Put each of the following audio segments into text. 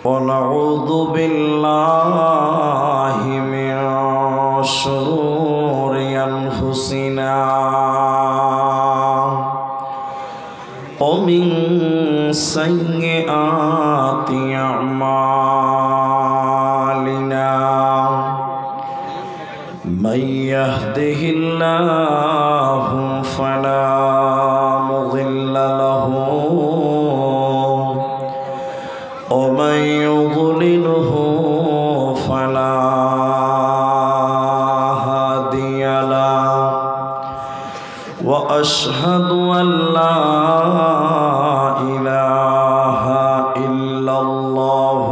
ونعوذ بالله من شرور أنفسنا ومن سيئات أعمالنا من يهده الله فلا مضل له ومن يضلله فلا هادي له وأشهد أن لا إله إلا الله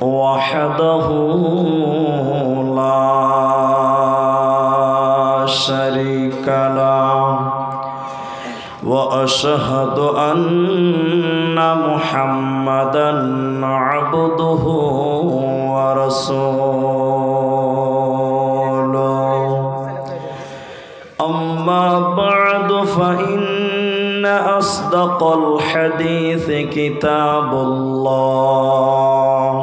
وحده لا شريك له وأشهد أن محمدًا عبده ورسوله أما بعد فإن أصدق الحديث كتاب الله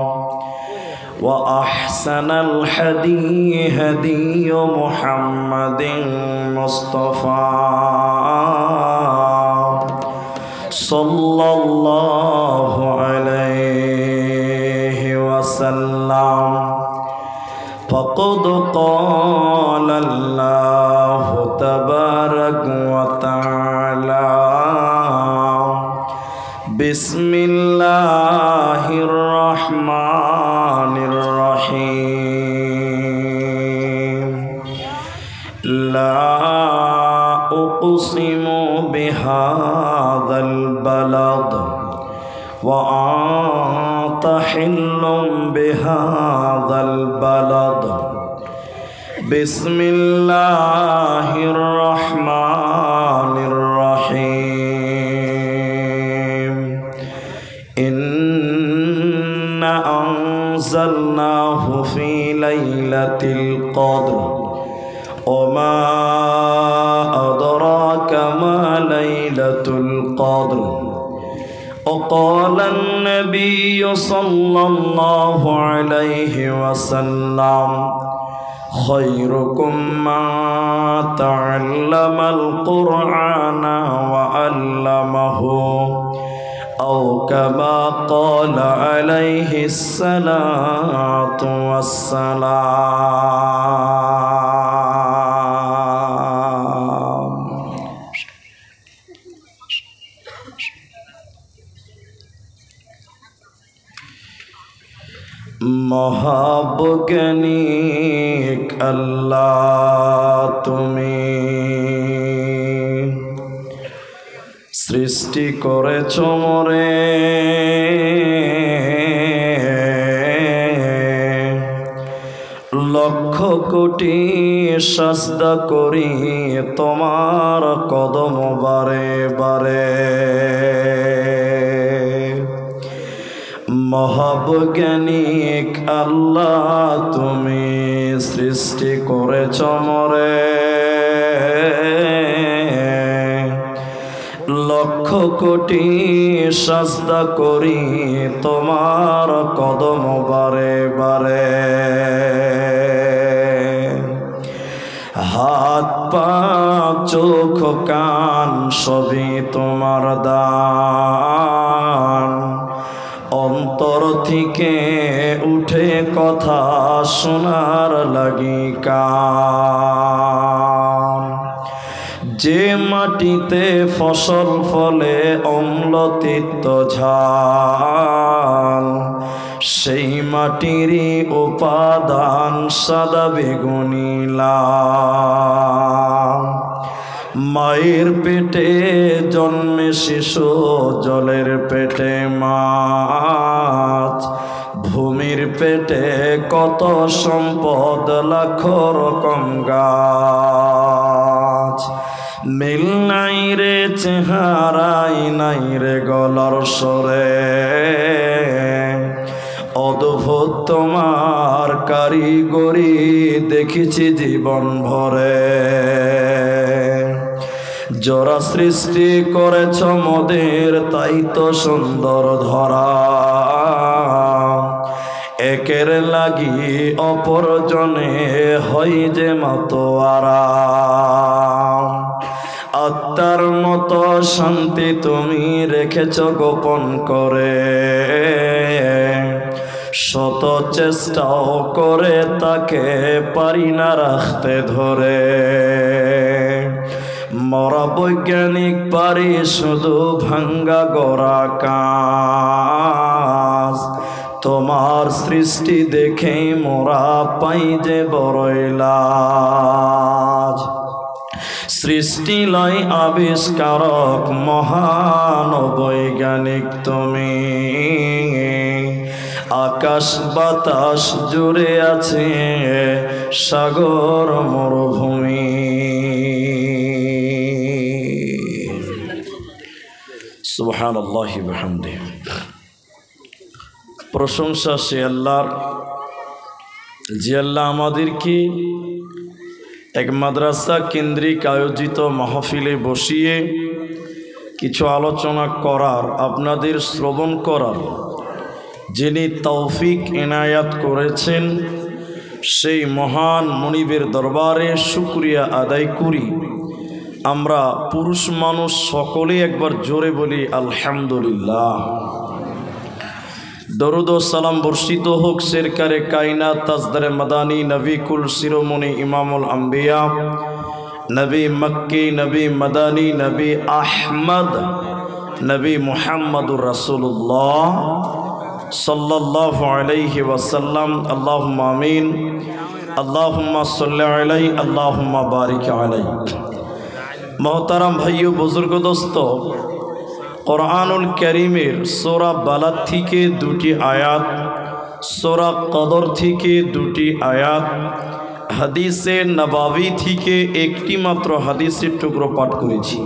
وأحسن الهدي هدي محمد مصطفى صلى الله عليه وسلم فقد قال الله تبارك وتعالى بسم الله الرحمن الرحيم لا أقسم بهذا البلد وأنت حل بهذا البلد بسم الله الرحمن الرحيم إنا أنزلناه في ليلة القدر وما أدراك ما ليلة القدر وقال النبي صلى الله عليه وسلم خيركم من تعلم القرآن وعلمه أو كما قال عليه الصلاة والسلام মহাবৈজ্ঞানিক আল্লাহ তুমি সৃষ্টি করেছ মোরে লক্ষ কোটি সাজদা করি তোমার কদম বারে বারে মহাবৈজ্ঞানিক আল্লাহ তুমি সৃষ্টি করেছ মোরে লক্ষ কোটি সাজদা করি তোমার কদম বারে বারে হাত পা চোখ কান সবই তোমার দান অন্তর থেকে উঠে কথা শোনার লাগি কান যে মাটিতে ফসল ফলে অম্লতিক্ত ঝাল সেই মাটিরই উপাদান সাদা বেগুনি লাল মায়ের পেটে জন্মে শিশু জলের পেটে মাছ ভূমির পেটে কত সম্পদ লাখ রকম গাছ মিল নাই রে চেহারাই নাই রে গলার স্বরে অদ্ভুত তোমার কারিগরি দেখেছি জীবন ভরে যারা সৃষ্টি করেছ মোদের তাই তো সুন্দর ধরা, একের লাগি অপরজনে হই যে মাতোয়ারা। আত্মার মতো শান্তি তুমি রেখেছ গোপন করে, শত চেষ্টাও করে তাকে পারি না রাখতে ধরে। মরা বৈজ্ঞানিক পারি শুধু ভাঙ্গা গড়া কাজ, তোমার সৃষ্টি দেখেই মোরা পাই যে বড়ই লাজ। সৃষ্টি লয় আবিষ্কারক মহান বৈজ্ঞানিক তুমি, আকাশ বাতাস জুড়ে আছে সাগর মরুভূমি। সুবহানাল্লাহি ওয়া বিহামদিহি। প্রশংসা সে আল্লাহর যে আল্লাহ আমাদেরকে এক মাদ্রাসা কেন্দ্রিক আয়োজিত মাহফিলে বসিয়ে কিছু আলোচনা করার, আপনাদের শ্রবণ করার যিনি তৌফিক এনায়াত করেছেন, সেই মহান মনিবের দরবারে শুকরিয়া আদায় করি। আমরা পুরুষ মানুষ সকলে একবার জোরে বলি আলহামদুলিল্লাহ। দরুদ ও সালাম বর্ষিত হোক সরকারে কায়নাত তাজদারে মাদানী নবী কুল শিরোমণি ইমামুল আম্বিয়া নবী মক্কি নবী মাদানী নবী আহমদ নবী মুহাম্মদুর রাসূলুল্লাহ সাল্লাল্লাহু আলাইহি ওয়াসাল্লাম। আল্লাহুম্মা আমিন। আল্লাহুম্মা সাল্লি আলাইহি আল্লাহুম্মা বারিক আলাইহি। মোহতারাম ভাইও বুজুর্গ দোস্ত, কোরআনুল কারীমের সূরা বালাদ থেকে দুটি আয়াত, সূরা কদর থেকে দুটি আয়াত, হাদিসে নবাবী থেকে একটি মাত্র হাদিসের টুকরো পাঠ করেছি।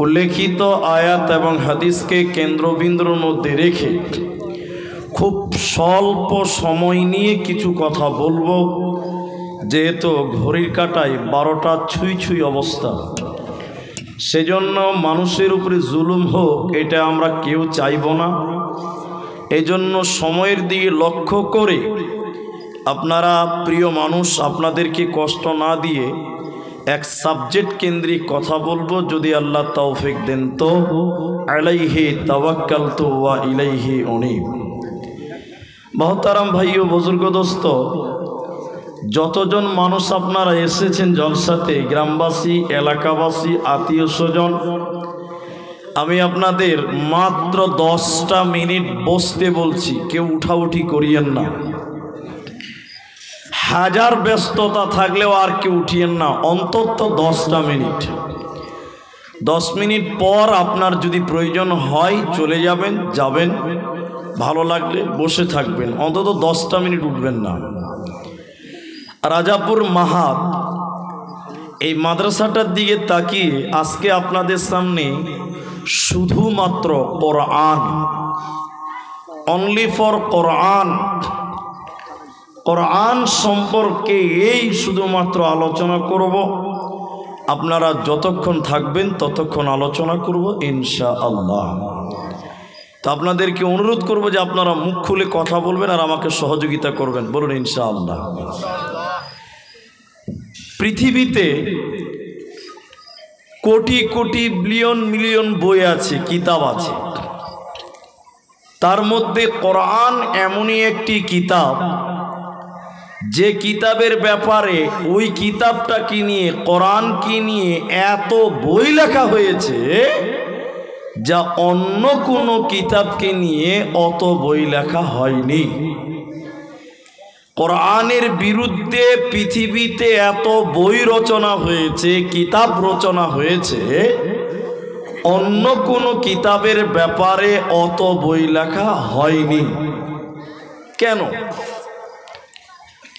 উল্লেখিত আয়াত এবং হাদিসকে কেন্দ্রবিন্দুর মধ্যে রেখে খুব স্বল্প সময় নিয়ে কিছু কথা বলবো, যেহেতু ঘড়ির কাঁটায় 12টা ছুঁই ছুঁই অবস্থা। সেজন্য মানুষের উপরে জুলুম হোক এটা আমরা কেউ চাইব না। এজন্য সময়ের দিকে লক্ষ্য করে আপনারা প্রিয় মানুষ, আপনাদেরকে কষ্ট না দিয়ে এক সাবজেক্ট কেন্দ্রিক কথা বলবো, যদি আল্লাহ তৌফিক দেন তো। আলাইহি তাওয়াক্কালতু ওয়া ইলাইহি উনীব। মোহতারাম ভাইও বুজুর্গ দোস্ত, যতজন মানুষ আপনারা এসেছেন জলসাতে, গ্রামবাসী, এলাকাবাসী, আত্মীয় স্বজন, আমি আপনাদের মাত্র 10টা মিনিট বসতে বলছি, কেউ উঠাউঠি করিয়েন না। হাজার ব্যস্ততা থাকলেও আর কেউ উঠিয়েন না, অন্তত 10টা মিনিট। 10 মিনিট পর আপনার যদি প্রয়োজন হয় চলে যাবেন, ভালো লাগলে বসে থাকবেন, অন্তত 10টা মিনিট উঠবেন না। রাজাপুর মাহাত এই মাদ্রাসাটার দিকে তাকিয়ে আজকে আপনাদের সামনে শুধুমাত্র কোরআন, অনলি ফর কোরআন, কোরআন সম্পর্কে এই শুধুমাত্র আলোচনা করব। আপনারা যতক্ষণ থাকবেন ততক্ষণ আলোচনা করব ইনশাআল্লাহ। তো আপনাদেরকে অনুরোধ করব যে আপনারা মুখ খুলে কথা বলবেন আর আমাকে সহযোগিতা করবেন, বলুন ইনশাআল্লাহ। পৃথিবীতে কোটি কোটি বিলিয়ন মিলিয়ন বই আছে, কিতাব আছে, তার মধ্যে কোরআন এমনই একটি কিতাব যে কিতাবের ব্যাপারে, ওই কিতাবটা কি নিয়ে, কোরআন কি নিয়ে এত বই লেখা হয়েছে যা অন্য কোনো কিতাবকে নিয়ে অত বই লেখা হয়নি। কোরআনের বিরুদ্ধে পৃথিবীতে এত বই রচনা হয়েছে, কিতাব রচনা হয়েছে, অন্য কোনো কিতাবের ব্যাপারে অত বই লেখা হয়নি। কেন?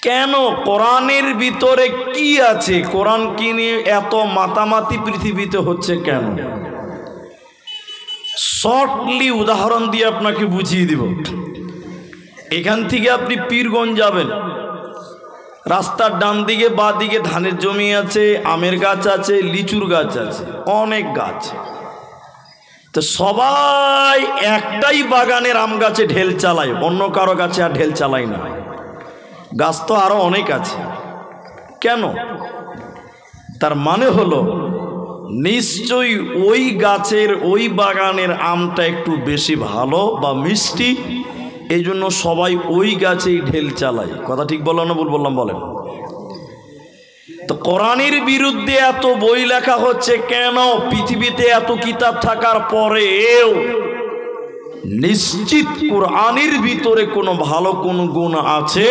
কেন? কোরআনের ভিতরে কি আছে, কোরআন কি নিয়ে এত মাতামাতি পৃথিবীতে হচ্ছে কেন? শর্টলি উদাহরণ দিয়ে আপনাকে বুঝিয়ে দিব। এখান থেকে আপনি পীরগঞ্জ যাবেন, রাস্তার ডান দিকে বা দিকে ধানের জমি আছে, আমের গাছ আছে, লিচুর গাছ আছে, অনেক গাছ। তো সবাই একটাই বাগানের আম গাছে ঢেল চালায়, অন্য কারো গাছে আর ঢেল চালায় না। গাছ তো আরো অনেক আছে, কেন? তার মানে হলো নিশ্চয়ই ওই গাছের ওই বাগানের আমটা একটু বেশি ভালো বা মিষ্টি, এই জন্য সবাই ওই গাছেই ঢেল চালায়। কথা ঠিক বললাম না ভুল বললাম বলেন? তো কোরআনের বিরুদ্ধে এত বই লেখা হচ্ছে কেন? পৃথিবীতে এত কিতাব থাকার পরেও নিশ্চিত কোরআনের ভিতরে কোনো ভালো কোনো গুণ আছে,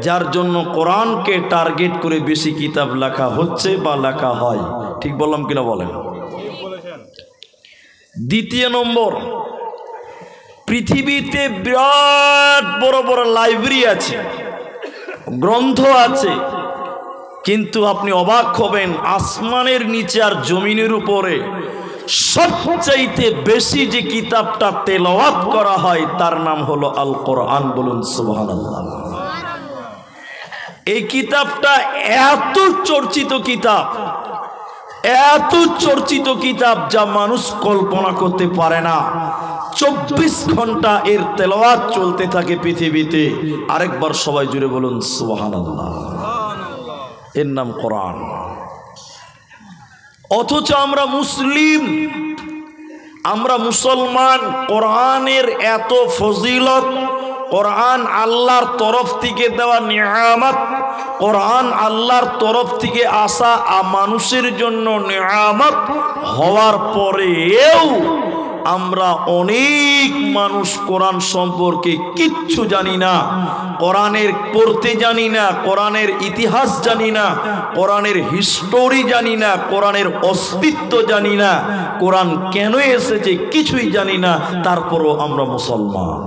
যার জন্য কোরআনকে টার্গেট করে বেশি কিতাব লেখা হচ্ছে বা লেখা হয়। ঠিক বললাম কিনা বলেন? দ্বিতীয় নম্বর, পৃথিবীতে বিরাট বড় বড় লাইব্রেরি আছে, গ্রন্থ আছে, কিন্তু আপনি অবাক হবেন আসমানের নিচে আর জমিনের উপরে সবচাইতে বেশি যে কিতাবটা তেলাওয়াত করা হয় তার নাম হলো আল কোরআন। বলুন সুবহানাল্লাহ। এই কিতাবটা এত চর্চিত কিতাব, এত চর্চিত কিতাব যা মানুষ কল্পনা করতে পারে না। 24 ঘন্টা এর তেলাওয়াত চলতে থাকে পৃথিবীতে। আরেকবার সবাই জুড়ে বলুন সুবহানাল্লাহ। এর নাম কোরআন। অথচ আমরা মুসলিম, আমরা মুসলমান, কোরআনের এত ফজিলত, কোরআন আল্লাহর তরফ থেকে দেওয়া নিয়ামত, কোরআন আল্লাহর তরফ থেকে আসা মানুষের জন্য নিয়ামত হওয়ার পরেও আমরা অনেক মানুষ কোরআন সম্পর্কে কিচ্ছু জানি না, কোরআনের পড়তে জানি না, কোরআনের ইতিহাস জানি না, কোরআনের হিস্টোরি জানি না, কোরআনের অস্তিত্ব জানি না, কোরআন কেন এসেছে কিছুই জানি না, তারপরও আমরা মুসলমান।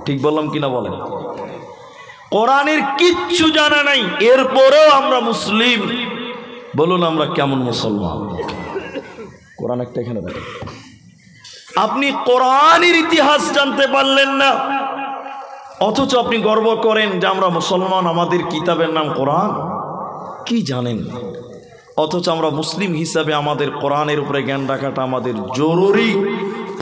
ঠিক বললাম কিনা বলেন? কোরআনের কিচ্ছু জানা নাই, এরপরেও আমরা মুসলিম। বলুন আমরা কেমন মুসলমান? কোরআন একটা এখানে দেখেন, আপনি কোরআনের ইতিহাস জানতে পারলেন না, অথচ আপনি গর্ব করেন যে আমরা মুসলমান, আমাদের কিতাবের নাম কোরআন। কি জানেন? অথচ আমরা মুসলিম হিসাবে আমাদের কোরআনের উপরে জ্ঞান রাখাটা আমাদের জরুরি,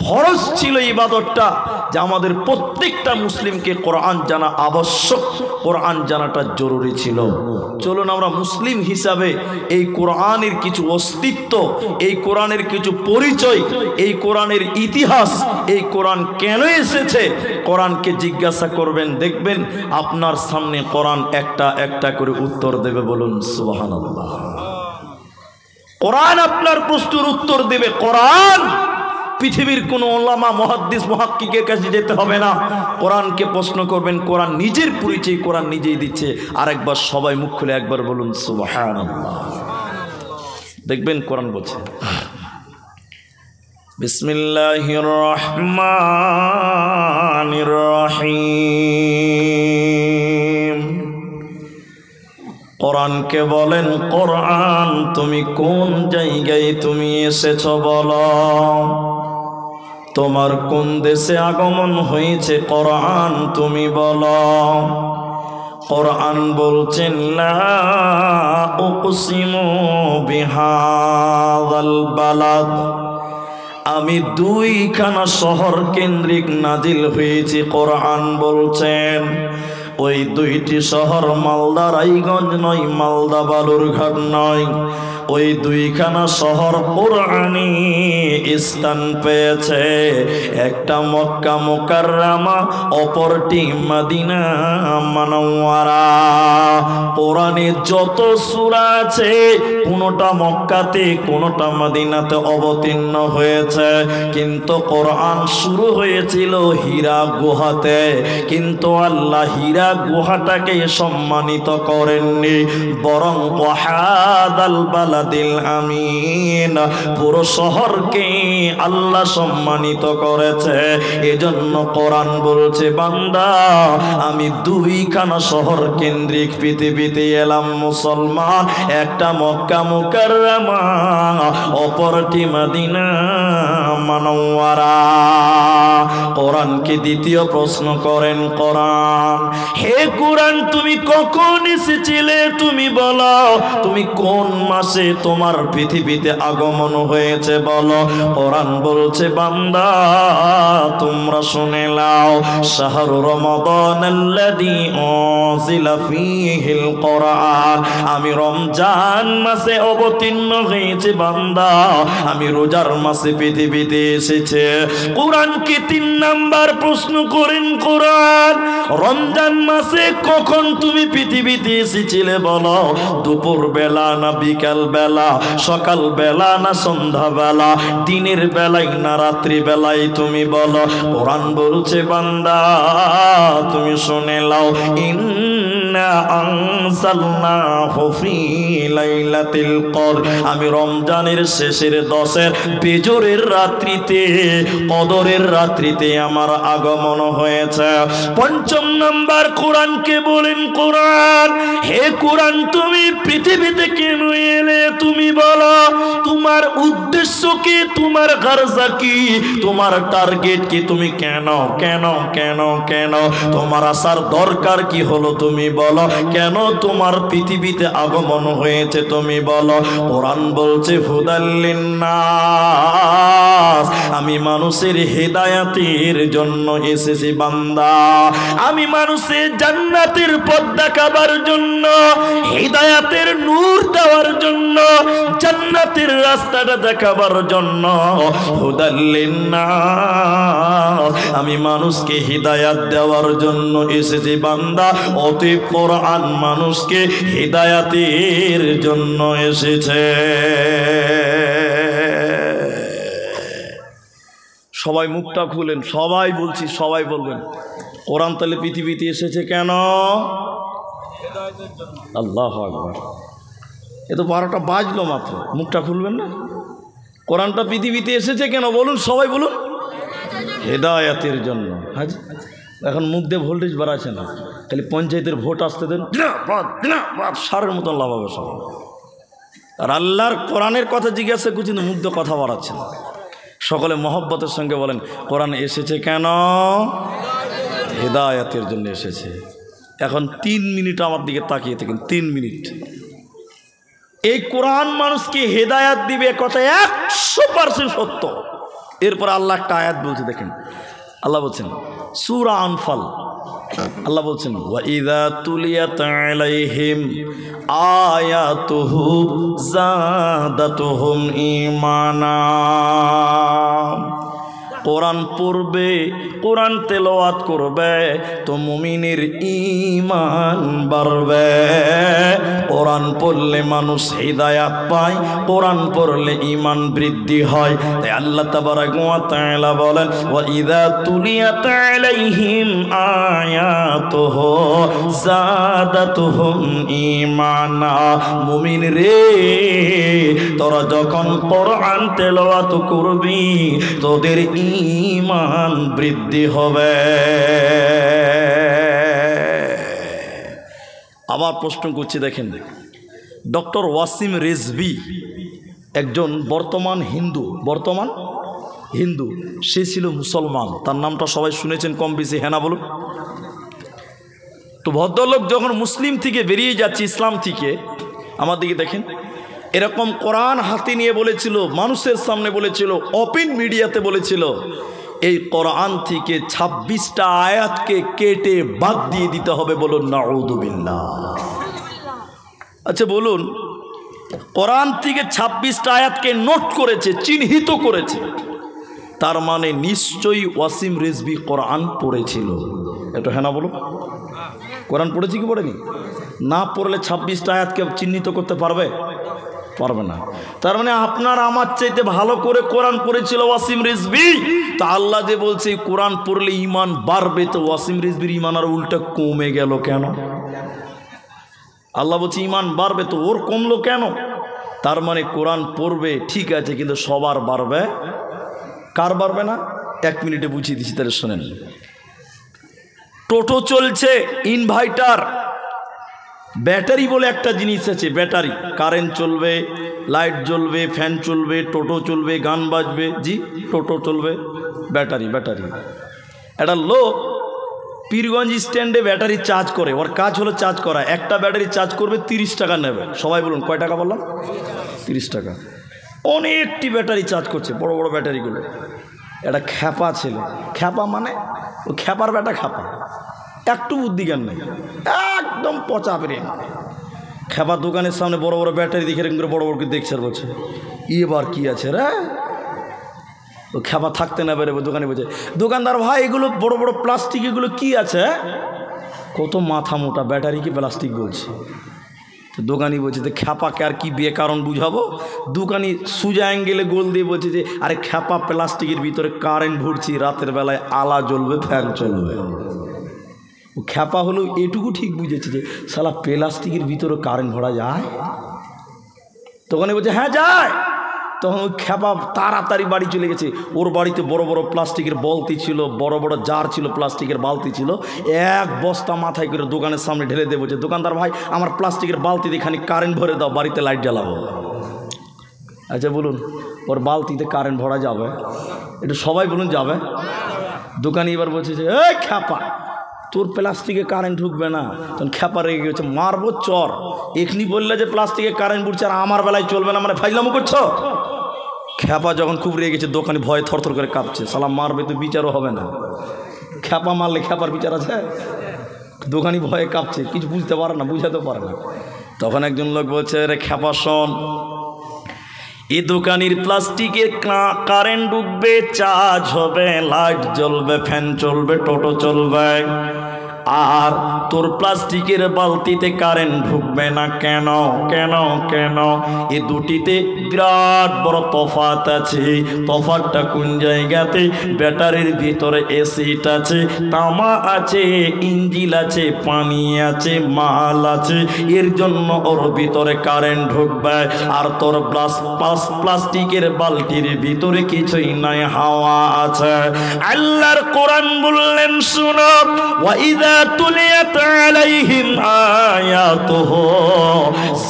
ফরজ ছিল ইবাদতটা, যে আমাদের প্রত্যেকটা মুসলিমকে কোরআন জানা আবশ্যক, কোরআন জানাটা জরুরি ছিল। চলুন আমরা মুসলিম হিসাবে এই কোরআনের কিছু অস্তিত্ব, এই কোরআনের কিছু পরিচয়, এই কোরআনের ইতিহাস, এই কোরআন কেন এসেছে কোরআনকে জিজ্ঞাসা করবেন, দেখবেন আপনার সামনে কোরআন একটা একটা করে উত্তর দেবে। বলুন সুবহানাল্লাহ। কোরআন আপনার প্রশ্নের উত্তর দেবে। কোরআন পৃথিবীর কোন ওলামা, মুহাদ্দিস, মুহাক্কিকের কাছে যেতে হবে না, কোরআনকে প্রশ্ন করবেন, কোরআন নিজের পরিচয় কোরআন নিজেই দিচ্ছে। আরেকবার সবাই মুখ খুলে একবার বলুন সুবহানাল্লাহ। দেখবেন কোরআন বলছে বিসমিল্লাহির রহমানির রহিম। কোরআনকে বলেন, কোরআন তুমি কোন জায়গায় তুমি এসেছো বলো, তোমার কোন দেশে আগমন হয়েছে কোরআন তুমি বলো। কোরআন বলছেন লা উকসিমু বিহাযাল বালাদ, আমি দুইখানা শহর কেন্দ্রিক নাজিল হয়েছে। কোরআন বলছেন ওই দুইটি শহর মালদা রায়গঞ্জ নয়, মালদা বালুরঘাট নয়, ওই দুইখানা শহর কোরআনে স্থান পেয়েছে। একটা মক্কা মুকাররমা, অপরটি মদিনা মুনাওয়ারা। কোরআনে যত সূরা আছে কোনটা মক্কাতে কোনটা মদিনাতে অবতীর্ণ হয়েছে, কিন্তু কোরআন শুরু হয়েছিল হীরা গুহাতে। কিন্তু আল্লাহ হীরা গুহাটাকে সম্মানিত করেননি, বরং ওয়াহাদাল বালাদিল আমিন, পুরো শহরকে আল্লাহ সম্মানিত করেছে। এজন্য কোরআন বলছে, বান্দা আমি দুইখানা শহর কেন্দ্রিক পৃথিবীতে এলাম মুসলমান, একটা মক্কা মুকাররমা, অপরটি মদিনা মুনাওয়ারা। কোরআনকে দ্বিতীয় প্রশ্ন করেন কোরআন, হে কোরআন তুমি কখন এসেছিলে? তুমি বলো, তুমি কোন মাসে তোমার পৃথিবীতে আগমন হয়েছে বলো। কোরআন বলছে বান্দা তোমরা শুনে নাও, শাহরু রমাদানাল্লাযী উনজিলা ফীহিল কোরআন, আমি রমজান মাসে অবতীর্ণ হয়েছে বান্দা, আমি রোজার মাসে পৃথিবীতে এসেছে। কোরআনকে 3 নাম্বার প্রশ্ন করেন কোরআন, রমজান মাসে কখন তুমি পৃথিবীতে এসেছিলে বলো। দুপুর বেলা না বিকাল বেলা, সকাল বেলা না সন্ধ্যা বেলা, দিনের বেলায় না রাত্রি বেলায় তুমি বলো। কোরআন বলছে বান্দা তুমি শুনে নাও, ইন্না আনজালনাহু ফী লাইলাতিল কদর, আমি রমজানের শেষের 10-এর বেজরের রাত্রিতে, কদরের রাত্রিতে আমার আগমন হয়েছে। 5 নাম্বার কোরআনকে বলেন কোরআন, হে কোরআন তুমি পৃথিবীতে কেন এলে? তুমি বলো তোমার উদ্দেশ্য কি, তোমার গারজা কি, তোমার টার্গেট কি, তুমি কেন কেন কেন কেন তোমার আসার দরকার কি হলো তুমি বলো, কেন তোমার পৃথিবীতে আগমন হয়েছে তুমি বলো। কোরআন বলছে হুদাল লিন্নাস, আমি মানুষের হেদায়েতের জন্য এসেছি বান্দা, আমি মানুষের জান্নাতের পথ দেখাবার জন্য, হেদায়েতের নূর দেওয়ার জন্য, জান্নাতের রাস্তাটা দেখাবার জন্য। হুদাল লিন্নাস, আমি মানুষকে হিদায়াত দেওয়ার জন্য এসেছি বান্দা, অতএব কোরআন মানুষকে হিদায়াতের জন্য এসেছে। সবাই মুখটা খুলেন, সবাই বলছি, সবাই বলবেন কোরআন তাহলে পৃথিবীতে এসেছে কেন? আল্লাহু আকবার। এ তো 12টা বাজলো মাত্র, মুখটা খুলবেন না? কোরআনটা পৃথিবীতে এসেছে কেন বলুন, সবাই বলুন। হেদায়াতের জন্য। হাজি এখন মুখ দিয়ে ভোল্টেজ বাড়াচ্ছে না, খালি পঞ্চায়েতের ভোট আসতে দেন, সারের মতন লাভ হবে সব। আর আল্লাহর কোরআনের কথা জিজ্ঞাসা করছি, কিন্তু মুখ দিয়ে কথা বাড়াচ্ছে না। সকলে মহব্বতের সঙ্গে বলেন কোরআন এসেছে কেন? হেদায়াতের জন্য এসেছে। এখন 3 মিনিট আমার দিকে তাকিয়ে থাকেন, 3 মিনিট। এই কোরআন মানুষকে হেদায়াত দিবে, কথা 100% সত্য। এরপর আল্লাহ একটা আয়াত বলছে, দেখেন আল্লাহ বলছেন সূরা আনফাল, আল্লাহ বলছেন ওয়াইযা তুলিয়াত আলাইহিম আয়াতুহু যাদাতুহুম ঈমানা, কোরআন পড়বে, কোরআন তেলাওয়াত করবে তো মুমিনের ঈমান বাড়বে। কোরআন পড়লে মানুষ হিদায়াত পায়, কোরআন পড়লে ঈমান বৃদ্ধি হয়। তাই আল্লাহ তাবারাক ওয়া তাআলা বলেন ওয়াইযা তুলিয়াত আলাইহিম আয়াতুহু যাদাতুহুম ঈমানা, মুমিন রে তোরা যখন কোরআন তেলাওয়াত করবি তোদের ঈমান বৃদ্ধি হবে। আবার প্রশ্ন করছি, দেখেন ডক্টর ওয়াসিম রেজভি একজন বর্তমান হিন্দু, সে ছিল মুসলমান, তার নামটা সবাই শুনেছেন কম বেশি, হ্যাঁ না বলুন? তো ভদ্রলোক যখন মুসলিম থেকে বেরিয়ে যাচ্ছে, ইসলাম থেকে, আমার দিকে দেখেন, এরকম কোরআন হাতে নিয়ে বলেছিল, মানুষের সামনে বলেছিল, ওপেন মিডিয়াতে বলেছিল, এই কোরআন থেকে 26টা আয়াতকে কেটে বাদ দিয়ে দিতে হবে। বলুন নাউযুবিল্লাহ। আচ্ছা বলুন, কোরআন থেকে 26টা আয়াতকে নোট করেছে, চিহ্নিত করেছে, তার মানে নিশ্চয়ই ওয়াসিম রেজভি কোরআন পড়েছিল। এটা হ্যাঁ না বলুন? কোরআন পড়েছি কি পড়েনি? না পড়লে 26টা আয়াতকে চিহ্নিত করতে পারবে না। তার মানে আপনার আমার চাইতে ভালো করে কোরআন পড়েছিল ওয়াসিম রিজভী। তা আল্লাহ যে বলছে কোরআন পড়লে ঈমান বাড়বে, তো ওয়াসিম রিজভীর ঈমান আর উল্টা কমে গেল কেন? আল্লাহ বলছে ঈমান বাড়বে, তো ওর কমলো কেন? তার মানে কোরআন পড়বে ঠিক আছে, কিন্তু সবার বাড়বে, কার বাড়বে না? 1 মিনিটে বুঝিয়ে দিচ্ছি, তাহলে শোনেন। টোটো চলছে, ইনভাইটার, ব্যাটারি বলে একটা জিনিস আছে, ব্যাটারি, কারেন্ট চলবে, লাইট জ্বলবে, ফ্যান চলবে, টোটো চলবে, গান বাজবে, জি টোটো চলবে, ব্যাটারি। ব্যাটারি একটা লোক পীরগঞ্জ স্ট্যান্ডে ব্যাটারি চার্জ করে, ওর কাজ হলো চার্জ করা। একটা ব্যাটারি চার্জ করবে 30 টাকা নেবে। সবাই বলুন কয় টাকা বললাম? 30 টাকা। অনেকটি ব্যাটারি চার্জ করছে, বড় বড় ব্যাটারিগুলো। একটা খ্যাপা ছেলে, খ্যাপা মানে ও খ্যাপার ব্যাটা খ্যাপা, একটু বুদ্ধি জ্ঞান নেই, একদম পচা প্রেম। খ্যাপার দোকানের সামনে বড় বড় ব্যাটারি দেখে এরকম করে বড় বড় দেখছে, আর বলছে এবার কি আছে রে। ও খ্যাপা থাকতে না বেরোবে, দোকানে বলছে, দোকানদার ভাই এগুলো বড় বড় প্লাস্টিক, এগুলো কি আছে? কত মাথা মোটা, ব্যাটারি কি প্লাস্টিক বলছে। তো দোকানি বলছে যে খ্যাপাকে আর কি বেকারণ বুঝাবো। দোকানি সোজা অ্যাঙ্গেলে গোল দিয়ে বলছে যে আরে খ্যাপা প্লাস্টিকের ভিতরে কারেন্ট ভরছি, রাতের বেলায় আলা জ্বলবে, ফ্যান চলবে। ও খ্যাপা হলেও এটুকু ঠিক বুঝেছে যে শালা প্লাস্টিকের ভিতরে কারেন্ট ভরা যায়। দোকানি বলছে হ্যাঁ যায়। তখন ওই খ্যাপা তাড়াতাড়ি বাড়ি চলে গেছে। ওর বাড়িতে বড় বড় প্লাস্টিকের বালতি ছিল, বড় বড় জার ছিল, প্লাস্টিকের বালতি ছিল। এক বস্তা মাথায় করে দোকানের সামনে ঢেলে দিয়ে বলছে, দোকানদার ভাই আমার প্লাস্টিকের বালতিতে খানিক কারেন্ট ভরে দাও, বাড়িতে লাইট জ্বালাবো। আচ্ছা বলুন, ওর বালতিতে কারেন্ট ভরা যাবে? একটু সবাই বলুন যাবে? দোকানি এবার বলছে যে এই খ্যাপা, তোর প্লাস্টিকে কারেন্ট ঢুকবে না। তখন খ্যাপা রেগে গেছে, মারবো চর। এখনি বললে যে প্লাস্টিকে কারেন্ট ঢুকছে আর আমার বেলায় চলবে না, মানে ফাইজলামো করছো। খ্যাপা যখন খুব রেগে গেছে, দোকানি ভয়ে থরথর করে কাঁপছে, শালা মারবে তো বিচারও হবে না। খ্যাপা মারলে খ্যাপার বিচার আছে? দোকানি ভয়ে কাঁপছে, কিছু বুঝতে পারে না, বুঝাতে পারে না। তখন একজন লোক বলছে, রে খ্যাপা শোন, এই দোকানির প্লাস্টিকে কারেন্ট ঢুকবে, চার্জ হবে, লাইট জ্বলবে, ফ্যান চলবে, টোটো চলবে, আর তোর প্লাস্টিকের বালতিতে কারেন্ট ঢুকবে না কেন? কেন কেন? এই দুটিতে বিরাট বড় তফাৎ আছে। তফাৎটা কোন জায়গাতে? ব্যাটারির ভিতরে এসিড আছে, তামা আছে, ইঞ্জিল আছে, পানি আছে, মাল আছে, এর জন্য ওর ভিতরে কারেন্ট ঢুকবে। আর তোর প্লাস্টিকের বালতির ভিতরে কিছুই নাই, হাওয়া আছে। আল্লাহর কোরআন বললেন শুনো, ওয়াইদা তুলিয়াত আলাইহিম আয়াতুহু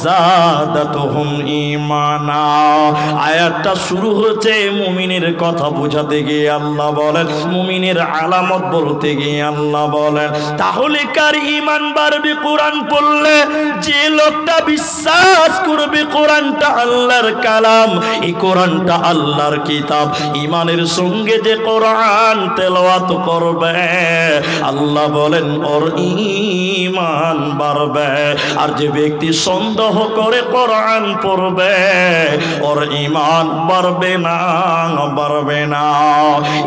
যাদাতুহুম ঈমানা। আয়াতটা শুরু হচ্ছে মুমিনের কথা বোঝাতে গিয়ে আল্লাহ বলেন, মুমিনের আলামত বলতে গিয়ে আল্লাহ বলেন, তাহলে কার ঈমান বাড়বে কোরআন পড়লে? যে লোকটা বিশ্বাস করবে কোরআনটা আল্লাহর কালাম, এই কোরআনটা আল্লাহর কিতাব, ঈমানের সঙ্গে যে কোরআন তেলাওয়াত করবে, আল্লাহ বলেন ওর ঈমান বাড়বে। আর যে ব্যক্তি সন্দেহ করে কোরআন পড়বে, ওর ঈমান বাড়বে না, বাড়বে না।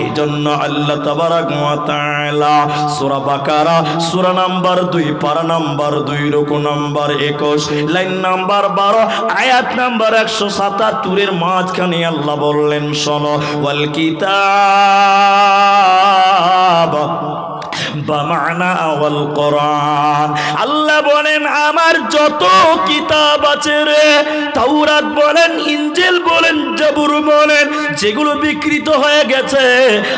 এই জন্য আল্লাহ তাবারাক ওয়া তাআলা সূরা বাকারা সূরা নাম্বার 2 পারা নাম্বার 2 রুকু নাম্বার 21 লাইন নাম্বার 12 আয়াত নাম্বার 177 এর মাঝখানে আল্লাহ বললেন শোনো, ওয়াল কিতাব বামানা ওয়াল কোরআন। আল্লাহ বলেন আমার যত কিতাব আছে রে, তাওরাত বলেন, ইনজিল বলেন, জাবুর বলেন, যেগুলো বিকৃত হয়ে গেছে,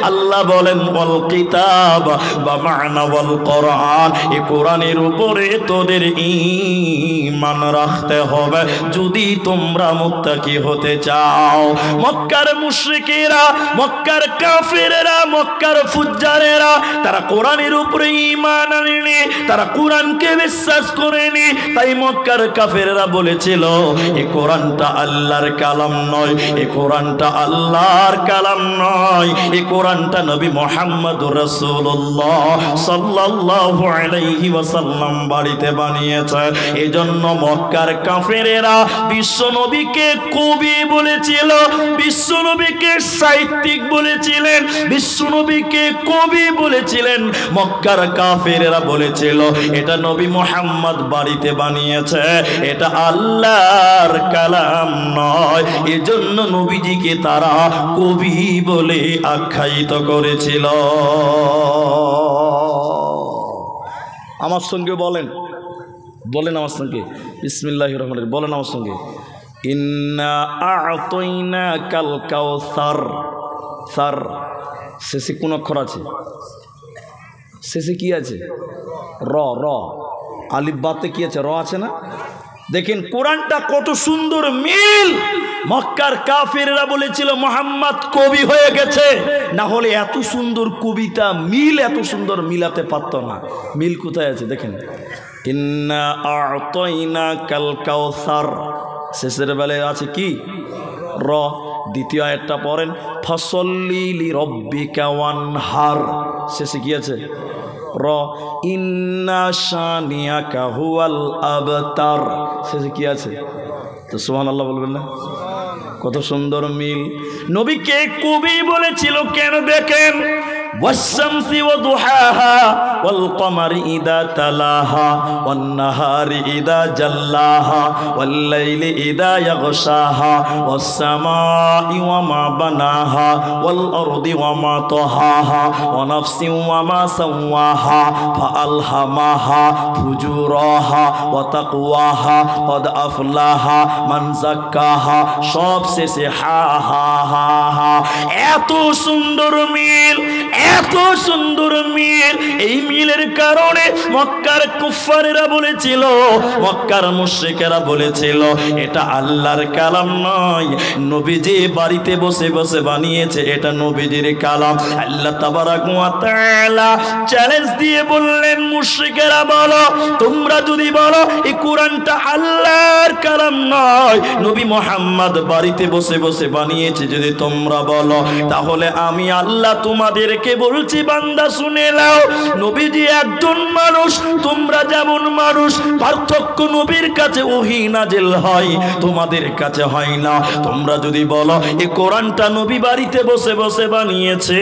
আল্লাহ বলেন ওয়াল কিতাব বামানা ওয়াল কোরআন, এই কোরআনের উপরে তোদের ঈমান রাখতে হবে যদি তোমরা মুত্তাকি হতে চাও। মক্কার মুশরিকেরা, মক্কার কাফেরেরা, মক্কার ফুজ্জারেরা, তারা কোরআনের উপরে ঈমান আনেনি, তারা কোরআনকে বিশ্বাস করেনি। তাই মক্কার কাফেররা বলেছিল এই কোরআনটা আল্লাহর কালাম নয়, এই কোরআনটা আল্লাহর কালাম নয়, এই কোরআনটা নবী মুহাম্মদুর রাসূলুল্লাহ সাল্লাল্লাহু আলাইহি ওয়াসাল্লাম বাড়িতে বানিয়েছে। এজন্য মক্কার কাফেরেরা বিশ্ব নবীকে কবি বলেছিল, বিশ্ব নবীকে সাহিত্যিক বলেছিলেন, বিশ্ব নবীকে কবি বলেছিলেন। মক্কার কাফেরেরা বলেছিল এটা নবী মুহাম্মদ বাড়িতে বানিয়েছে, এটা আল্লাহর কালাম নয়। এজন্য নবীজিকে তারা কবি বলে আখ্যায়িত করেছিল। আমার সঙ্গে বলেন, বলেন আমার সঙ্গে, বিসমিল্লাহির রহমানির রহিম, বলেন আমার সঙ্গে, ইন্না আ'তাইনাকাল কাউসার। সার শেষে কোন অক্ষর আছে? শেষে কি আছে? র। র আলিফ বাতে কি আছে, র আছে না? দেখেন কোরআনটা কত সুন্দর মিল। মক্কার কাফিররা বলেছিল মুহাম্মদ কবি হয়ে গেছে, না হলে এত সুন্দর কবিতা মিল এত সুন্দর মিলাতে পারত না। মিল কোথায় আছে দেখেন, ইন্না আ'তাইনাকাল কাউসার, শেষের বেলায় আছে কি র। দ্বিতীয় আয়াতটা পড়েন, ফাসল্লি লিরাব্বিকা ওয়ানহার, শেষে কি আছে র। ইন্না শানিয়াকা হুয়াল আবতার, শেষে কি আছে? তো সুবহানাল্লাহ বলবেন না? কত সুন্দর মিল। নবীকে কবি বলেছিল কেন দেখেন, ওয়াশ-শামসি ওয়া দুহাহা ওয়াল কমারি ইদা তালাহা ওয়ান নাহারি ইদা জাল্লাহা ওয়াল লাইলি ইদা ইয়াগশাহা ওয়াস সামাই ওয়া মা বানাহা ওয়াল আরদি ওয়া মা তাহাহা ওয়া নাফসিন ওয়া মা সাওয়াহা ফাআলহামাহা ফুজুরাহা ওয়া তাকওয়াহা ক্বাদ আফলাহা মান যাক্কাহা, সব শেষে হা হা হা হা। এত সুন্দর মিল, এত সুন্দর মিল। এই মিলের কারণে মক্কার কুফারেরা বলেছিল, মক্কার মুশরিকেরা বলেছিল এটা আল্লাহর কালাম নয়, নবীজি বাড়িতে বসে বসে বানিয়েছে, এটা নবীজির কালাম। আল্লাহ তাবারাক ওয়া তাআলা চ্যালেঞ্জ দিয়ে বললেন, মুশরিকেরা বলো, তোমরা যদি বলো এই কোরআনটা আল্লাহর কালাম নয়, নবী মুহাম্মদ বাড়িতে বসে বসে বানিয়েছে, যদি তোমরা বলো, তাহলে আমি আল্লাহ তোমাদেরকে বলছি বান্দা শুনে নাও, নবীজি একজন মানুষ, তোমরা যেমন মানুষ, পার্থক্য নবীর কাছে ওহী নাজিল হয়, তোমাদের কাছে হয় না। তোমরা যদি বলো এই কোরআনটা নবী বাড়িতে বসে বসে বানিয়েছে,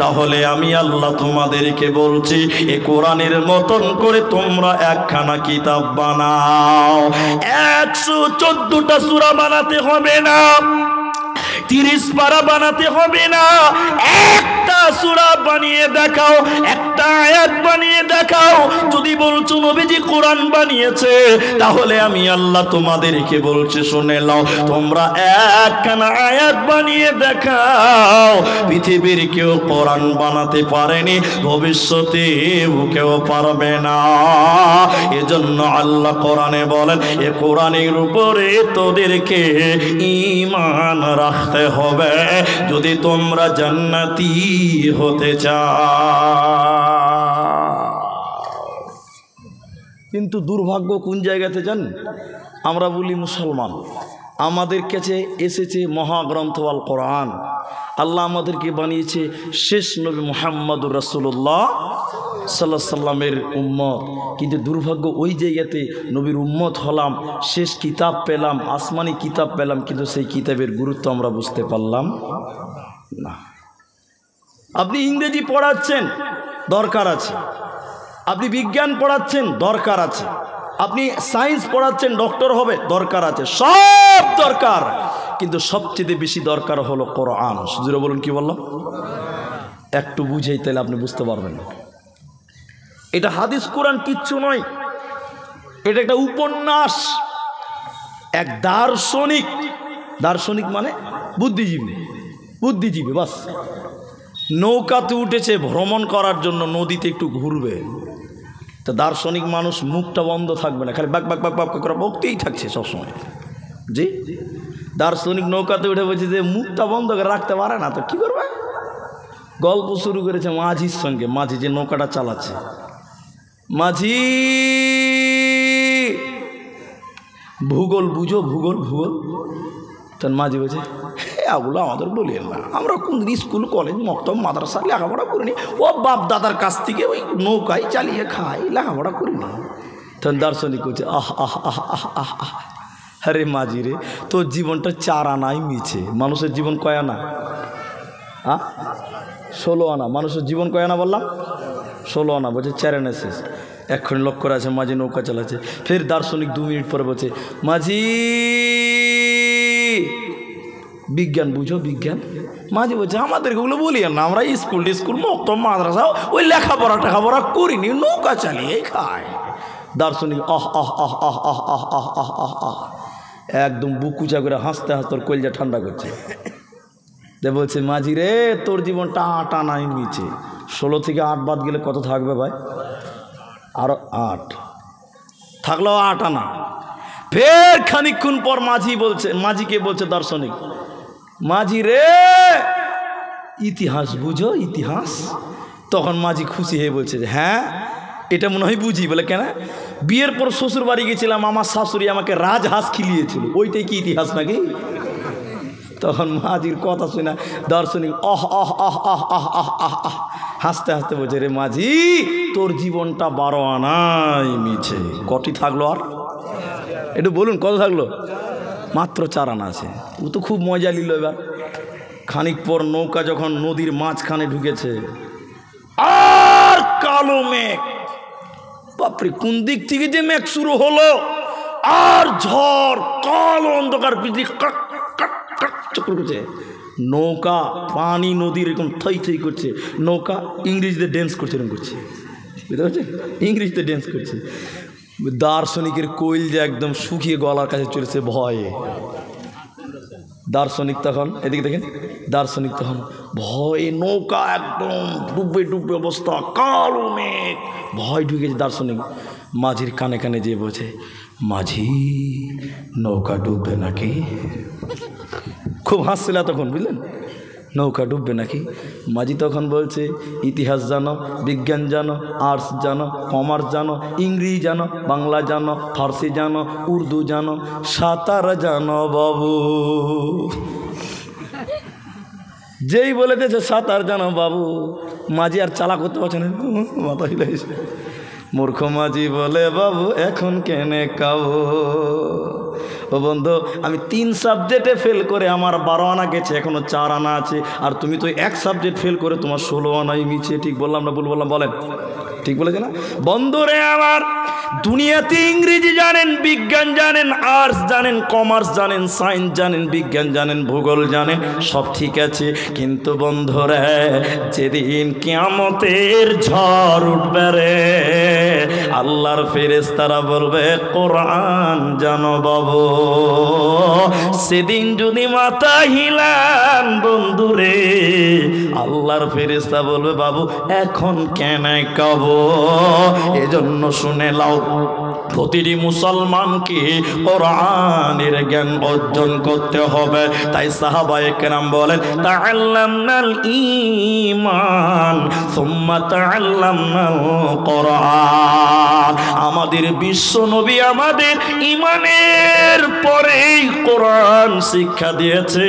তাহলে আমি আল্লাহ তোমাদেরকে বলছি এই কোরআনের মতন করে তোমরা একখানা কিতাব বানাও। 114টা সূরা বানাতে হবে না, 30 পারা বানাতে হবে না, একটা সূরা বানিয়ে দেখাও, একটা আয়াত বানিয়ে দেখাও। যদি বলছো নবীজি কোরআন বানিয়েছে, তাহলে আমি আল্লাহ তোমাদেরকে বলছি শুনে নাও, তোমরা একখানা আয়াত বানিয়ে দেখাও। পৃথিবীর কেউ কোরআন বানাতে পারেনি, ভবিষ্যতে কেউ পারবে না। এজন্য আল্লাহ কোরআনে বলেন, এ কোরআনের উপরে তোদেরকে ঈমান রাখতে হবে যদি তোমরা জান্নাতি হতে চাও। কিন্তু দুর্ভাগ্য কোন জায়গাতে জানেন? আমরা বলি মুসলমান, আমাদের কাছে এসেছে মহাগ্রন্থ আল কোরআন, আল্লাহ আমাদেরকে বানিয়েছে শেষ নবী মুহাম্মদুর রাসূলুল্লাহ সাল্লাল্লাহু আলাইহি সাল্লামের উম্মত। কিন্তু দুর্ভাগ্য ওই জায়গাতে নবীর উম্মত হলাম, শেষ কিতাব পেলাম, আসমানি কিতাব পেলাম, কিন্তু সেই কিতাবের গুরুত্ব আমরা বুঝতে পারলাম না। আপনি ইংরেজি পড়াচ্ছেন, দরকার আছে। আপনি বিজ্ঞান পড়াচ্ছেন, দরকার আছে। আপনি সায়েন্স পড়াচ্ছেন, ডক্টর হবে, দরকার আছে, সব দরকার। কিন্তু সবচেয়ে বেশি দরকার হলো কোরআন। সুজুরে বলুন, কি বললাম? একটু বুঝেই তাহলে আপনি বুঝতে পারবেন। এটা হাদিস কোরআন কিচ্ছু নয়, এটা একটা উপন্যাস। এক দার্শনিক, দার্শনিক মানে বুদ্ধিজীবী, বুদ্ধিজীবী বাস, নৌকাতে উঠেছে ভ্রমণ করার জন্য, নদীতে একটু ঘুরবে। তো দার্শনিক মানুষ মুখটা বন্ধ থাকবে না, খালি বাক বাক বাক বাক করে বকতেই থাকছে সবসময়। জি, দার্শনিক নৌকাতে উঠে বলছে যে মুখটা বন্ধ করে রাখতে পারে না, তো কী করবে? গল্প শুরু করেছে মাঝির সঙ্গে। মাঝি যে নৌকাটা চালাচ্ছে, মাঝি ভূগোল বুঝো, ভূগোল ভূগোল। তখন মাঝি বলছে, এগুলো আমাদের বলিয়েন না, আমরা কোন স্কুল কলেজ মক্তব মাদ্রাসা লেখাপড়া করিনি, ও বাপ দাদার কাছ থেকে ওই নৌকায় চালিয়ে খাই, লেখাপড়া করিনি। তখন দার্শনিক বলছে, আহ আহ আহ আহ আহ আহ, আরে মাঝি রে, তোর জীবনটা 4 আনাই মিছে। মানুষের জীবন কয় আনা? 16 আনা। মানুষের জীবন কয় আনা বললাম? 16 আনা। বলছে 4 আনা শেষ। এক্ষুনি লক্ষ্য করে আছে মাঝি নৌকা চালাচ্ছে। ফের দার্শনিক 2 মিনিট পরে বলছে, মাঝি বিজ্ঞান বুঝো, বিজ্ঞান। মাঝি বলছে, আমাদেরকে ওগুলো বলি না, আমরা স্কুল মক্তব মাদ্রাসা ওই লেখাপড়া টেখাপড়া করিনি, নৌকা চালিয়ে খায়। দার্শনিক আহ আহ আহ আহ আহ আহ আহ আহ আহ আহ একদম বুকুচা করে হাসতে হাসতে তোর কলজা ঠান্ডা করছে। দে বলছে, মাঝি রে, তোর জীবনটা 8 আনাই নিচে। 16 থেকে 8 বাদ গেলে কত থাকবে ভাই? আরো 8। থাকলো 8 আনা। ফের খানিকক্ষণ পর মাঝিকে বলছে দার্শনিক, মাঝি রে ইতিহাস বুঝো ইতিহাস? তখন মাঝি খুশি হয়ে বলছে যে হ্যাঁ এটা মনে হয় বুঝি। বলে কেন? বিয়ের পর শ্বশুর বাড়ি গেছিলাম, আমার শাশুড়ি আমাকে রাজহাঁস খিলিয়েছিল, ওইটাই কি ইতিহাস নাকি? তখন মাঝির কথা শুনে দার্শনিক আহ আহ আহ আহ আহ আহ আহ আহ হাসতে হাসতে বলছে, রে মাঝি তোর জীবনটা 12 আনাই মিছে। কটি থাকলো আর? একটু বলুন কত থাকলো? মাত্র 4 আনা আছে। ও তো খুব মজা নিল। এবার খানিক পর নৌকা যখন নদীর মাঝখানে ঢুকেছে, আর কালো মেঘ, বাপরে কোন দিক থেকে যে মেঘ শুরু হলো, আর ঝড়, কালো অন্ধকার, বিজলি কাক কাক কাক চক্র করছে। নৌকা পানি নদীর এরকম থই থই করছে। নৌকা ইংরেজিতে ড্যান্স করছে, এরকম করছে, বুঝতে পারছেন? ইংরেজিতে ড্যান্স করছে। দার্শনিকের কোয়েল যে একদম শুকিয়ে গলার কাছে চলেছে ভয়ে। দার্শনিক তখন এদিকে দেখেন, দার্শনিক তখন ভয়ে, নৌকা একদম ডুবে ডুবে অবস্থা, কালো মেঘ, ভয় ঢুকেছে। দার্শনিক মাঝির কানে কানে যেয়ে বলছে, মাঝি নৌকা ডুববে নাকি? খুব হাসছিল তখন, বুঝলেন? নৌকা ডুববে নাকি? মাঝি তখন বলছে, ইতিহাস জানো, বিজ্ঞান জানো, আর্টস জানো, কমার্স জানো, ইংরেজি জানো, বাংলা জানো, ফার্সি জানো, উর্দু জানো, সাঁতার জানো বাবু। যেই বলে দিয়েছে সাঁতার জানো বাবু, মাঝি আর চালা করতে পারছে না, মাথা হিলাইছে। মূর্খ মাঝি বলে, বাবু এখন কেনে খাবো? ও বন্ধু, আমি 3 সাবজেক্টে ফেল করে আমার 12 আনা গেছে, এখনো 4 আনা আছে, আর তুমি তো 1 সাবজেক্ট ফেল করে তোমার 16 আনাই মিছে। ঠিক বললাম না ভুল বললাম? বলেন ঠিক বলেছে না? বন্ধুরে আমার, দুনিয়াতে ইংরেজি জানেন, বিজ্ঞান জানেন, আর্টস জানেন, কমার্স জানেন, সায়েন্স জানেন, বিজ্ঞান জানেন, ভূগোল জানেন, সব ঠিক আছে, কিন্তু বন্ধুরে যেদিন কিয়ামতের ঝড় উঠবে রে, আল্লাহর ফেরেশতারা বলবে কোরআন জানো বাবু। সেদিন যদি মাথা হিলান বন্ধুরে, আল্লাহর ফেরেশতা বলবে, বাবু এখন কেন কাবো? এজন্য শুনে লাও, প্রতিটি মুসলমানকে কোরআনের জ্ঞান অর্জন করতে হবে। তাই সাহাবায়ে কেরাম বলেন, তাআল্লামনাল ঈমান সুম্মা তাআল্লামনাল কোরআন। আমাদের বিশ্ব নবী আমাদের ঈমানের পরেই কোরআন শিক্ষা দিয়েছে।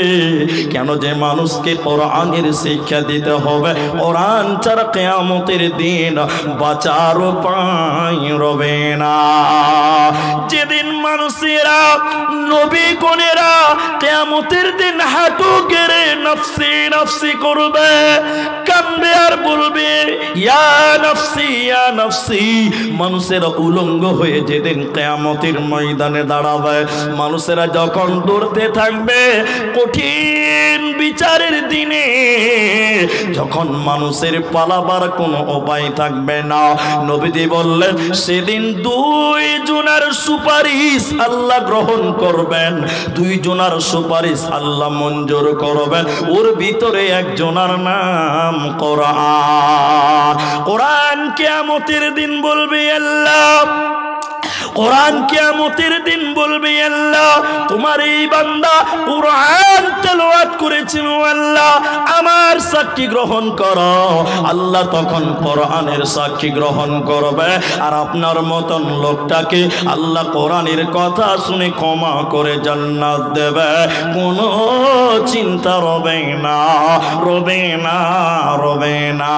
কেন? যে মানুষকে কোরআনের শিক্ষা দিতে হবে, কোরআন ছাড়া কিয়ামতের দিন বাঁচার উপায় রবে না। যেদিন মানুষেরা, নবী গণেরা কিয়ামতের দিন হাঁটু গেড়ে নফসি নফসি করবে, কাঁদবে আর বলবে ইয়া নফসি ইয়া নফসি। মানুষেরা উলঙ্গ হয়ে যেদিন কিয়ামতের ময়দানে দাঁড়াবে, মানুষেরা যখন দৌড়তে থাকবে কঠিন বিচারের দিনে, যখন মানুষের পালাবার কোনো উপায় থাকবে না, নবীজি বললেন সেদিন 2 জনের সুপারিশ আল্লাহ গ্রহণ করবেন, 2 জনের সুপারিশ আল্লাহ মঞ্জুর করবেন। ওর ভিতরে একজনের নাম কোরআন। কোরআন কিয়ামতের দিন বলবে, আল্লাহ, কোরআন কিয়ামতের দিন বলবে, আল্লাহ তোমার এই বান্দা কোরআন তেলাওয়াত করেছিল, আল্লাহ আমার সাক্ষী গ্রহণ করো। আল্লাহ তখন কোরআনের সাক্ষী গ্রহণ করবে, আর আপনার মতন লোকটাকে আল্লাহ কোরআনের কথা শুনে ক্ষমা করে জান্নাত দেবে। কোনো চিন্তা রবে না, রবে না, রবে না।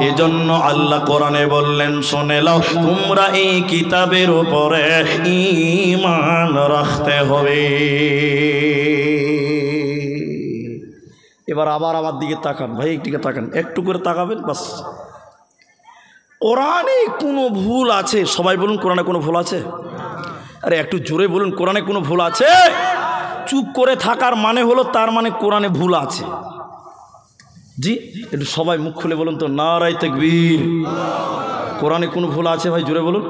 এজন্য আল্লাহ কোরআনে বললেন, শুনে নাও, তোমরা এই কিতাবের উপরে ঈমান রাখতে হবে। এবার আবার আমার দিকে তাকান ভাই, একটিকে তাকান, একটু করে তাকাবেন বাস। কোরআনে কোনো ভুল আছে? সবাই বলুন কোরআনে কোনো ভুল আছে? আরে একটু জোরে বলুন, কোরআনে কোনো ভুল আছে? চুপ করে থাকার মানে হলো তার মানে কোরআনে ভুল আছে। জি, একটু সবাই মুখ খুলে বলুন তো, নারায়ে তাকবীর। কোরআনে কোনো ভুল আছে ভাই? জোরে বলুন।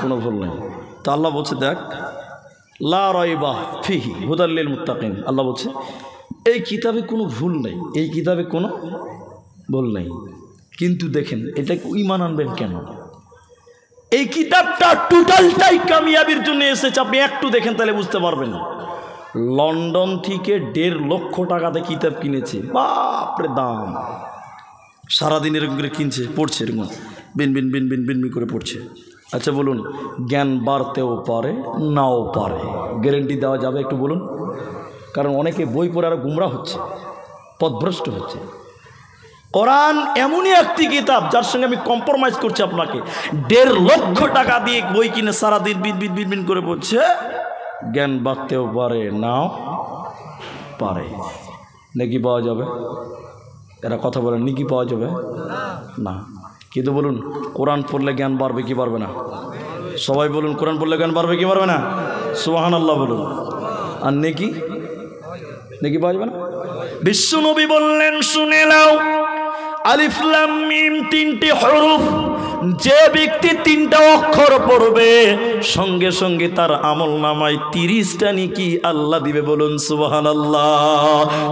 কোনো ভুল নেই। তা আল্লাহ বলছে, দেখ, লা রাইবা ফিহি হুদাল লিল মুত্তাকিন। আল্লাহ বলছে এই কিতাবে কোনো ভুল নেই, এই কিতাবে কোনো ভুল নেই। কিন্তু দেখেন, এটা ঈমান আনবেন কেন? এই কিতাবটা টোটালটাই কামিয়াবির জন্য এসেছে। আপনি একটু দেখেন তাহলে বুঝতে পারবেন। লন্ডন থেকে 1.5 লক্ষ টাকাতে কিতাব কিনেছে। বাপরে দাম! সারাদিন এরকম করে কিনছে, পড়ছে, এরকম বিন বিন বিন বিন বিন বিন করে পড়ছে। আচ্ছা বলুন, জ্ঞান বাড়তেও পারে, নাও পারে, গ্যারেন্টি দেওয়া যাবে? একটু বলুন। কারণ অনেকে বই পড়ে আরো গুমরা হচ্ছে, পথভ্রষ্ট হচ্ছে। কোরআন এমনই একটি কিতাব যার সঙ্গে আমি কম্প্রোমাইজ করছি আপনাকে। 1.5 লক্ষ টাকা দিয়ে বই কিনে সারাদিন বিন বিন বিন বিন করে পড়ছে। জ্ঞান বাড়তেও পারে, নাও পারে। নেকি পাওয়া যাবে? এরা কথা বলে, নেকি পাওয়া যাবে না। কিন্তু বলুন, কোরআন পড়লে জ্ঞান বাড়বে কি বাড়বে না? সবাই বলুন, কোরআন পড়লে জ্ঞান বাড়বে কি বাড়বে না? সুবহানাল্লাহ বলুন। আর নেকি, নেকি পাওয়া যাবে না? বিশ্বনবী বললেন, শুনে নাও, আলিফ লাম মিম 3টি হরফ। যে ব্যক্তি 3টা অক্ষর পড়বে সঙ্গে সঙ্গে তার আমল নামায় 30টা নেকি আল্লাহ দিবে। বলুন সুবহানাল্লাহ।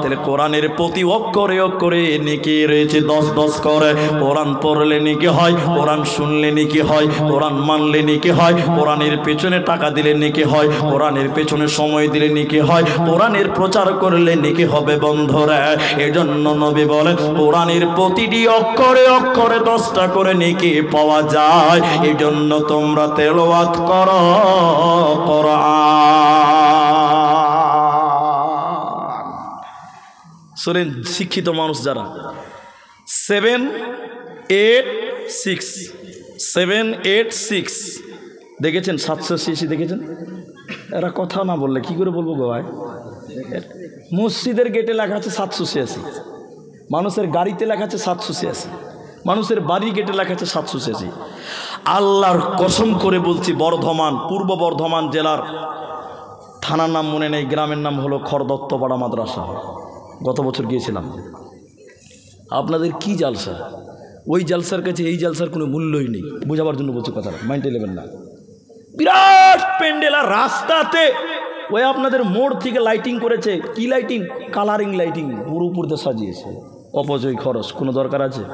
তাহলে কোরআনের প্রতি অক্ষরে অক্ষরে নেকি রয়েছে 10 করে। কোরআন পড়লে নেকি হয়, কোরআন শুনলে নেকি হয়, কোরআন মানলে নেকি হয়, কোরআনের পেছনে টাকা দিলে নেকি হয়, কোরআনের পেছনে সময় দিলে নেকি হয়, কোরআনের প্রচার করলে নেকি হবে। বন্ধুরা, এজন্য নবী বলেন, কোরআনের প্রতিটি অক্ষরে অক্ষরে 10টা করে নেকি পাওয়া যায়। এই জন্য তোমরা তেলাওয়াত করো কোরআন। শুনেন, শিক্ষিত মানুষ যারা 786 দেখেছেন, 786 দেখেছেন? এরা কথা না বললে কি করে বলবো গো ভাই? মসজিদের গেটে লেখা আছে 786, মানুষের গাড়িতে লেখা আছে 786, মানুষের বাড়ির গেটে লেখা আছে 786। আল্লাহর কসম করে বলছি, বর্ধমান, পূর্ব বর্ধমান জেলার থানার নাম মনে নেই, গ্রামের নাম হলো খড়দত্তপাড়া মাদ্রাসা। গত বছর গিয়েছিলাম। আপনাদের কি জালসা, ওই জালসার কাছে এই জালসার কোনো মূল্যই নেই। বোঝাবার জন্য বলছি কথাটা, মাইন্ডে নেবেন না। বিরাট প্যান্ডেল, আর রাস্তাতে ওই আপনাদের মোড় থেকে লাইটিং করেছে। কি লাইটিং? কালারিং লাইটিং, পুরো উপর দিয়ে সাজিয়েছে। অপচয় খরচ কোনো দরকার আছে?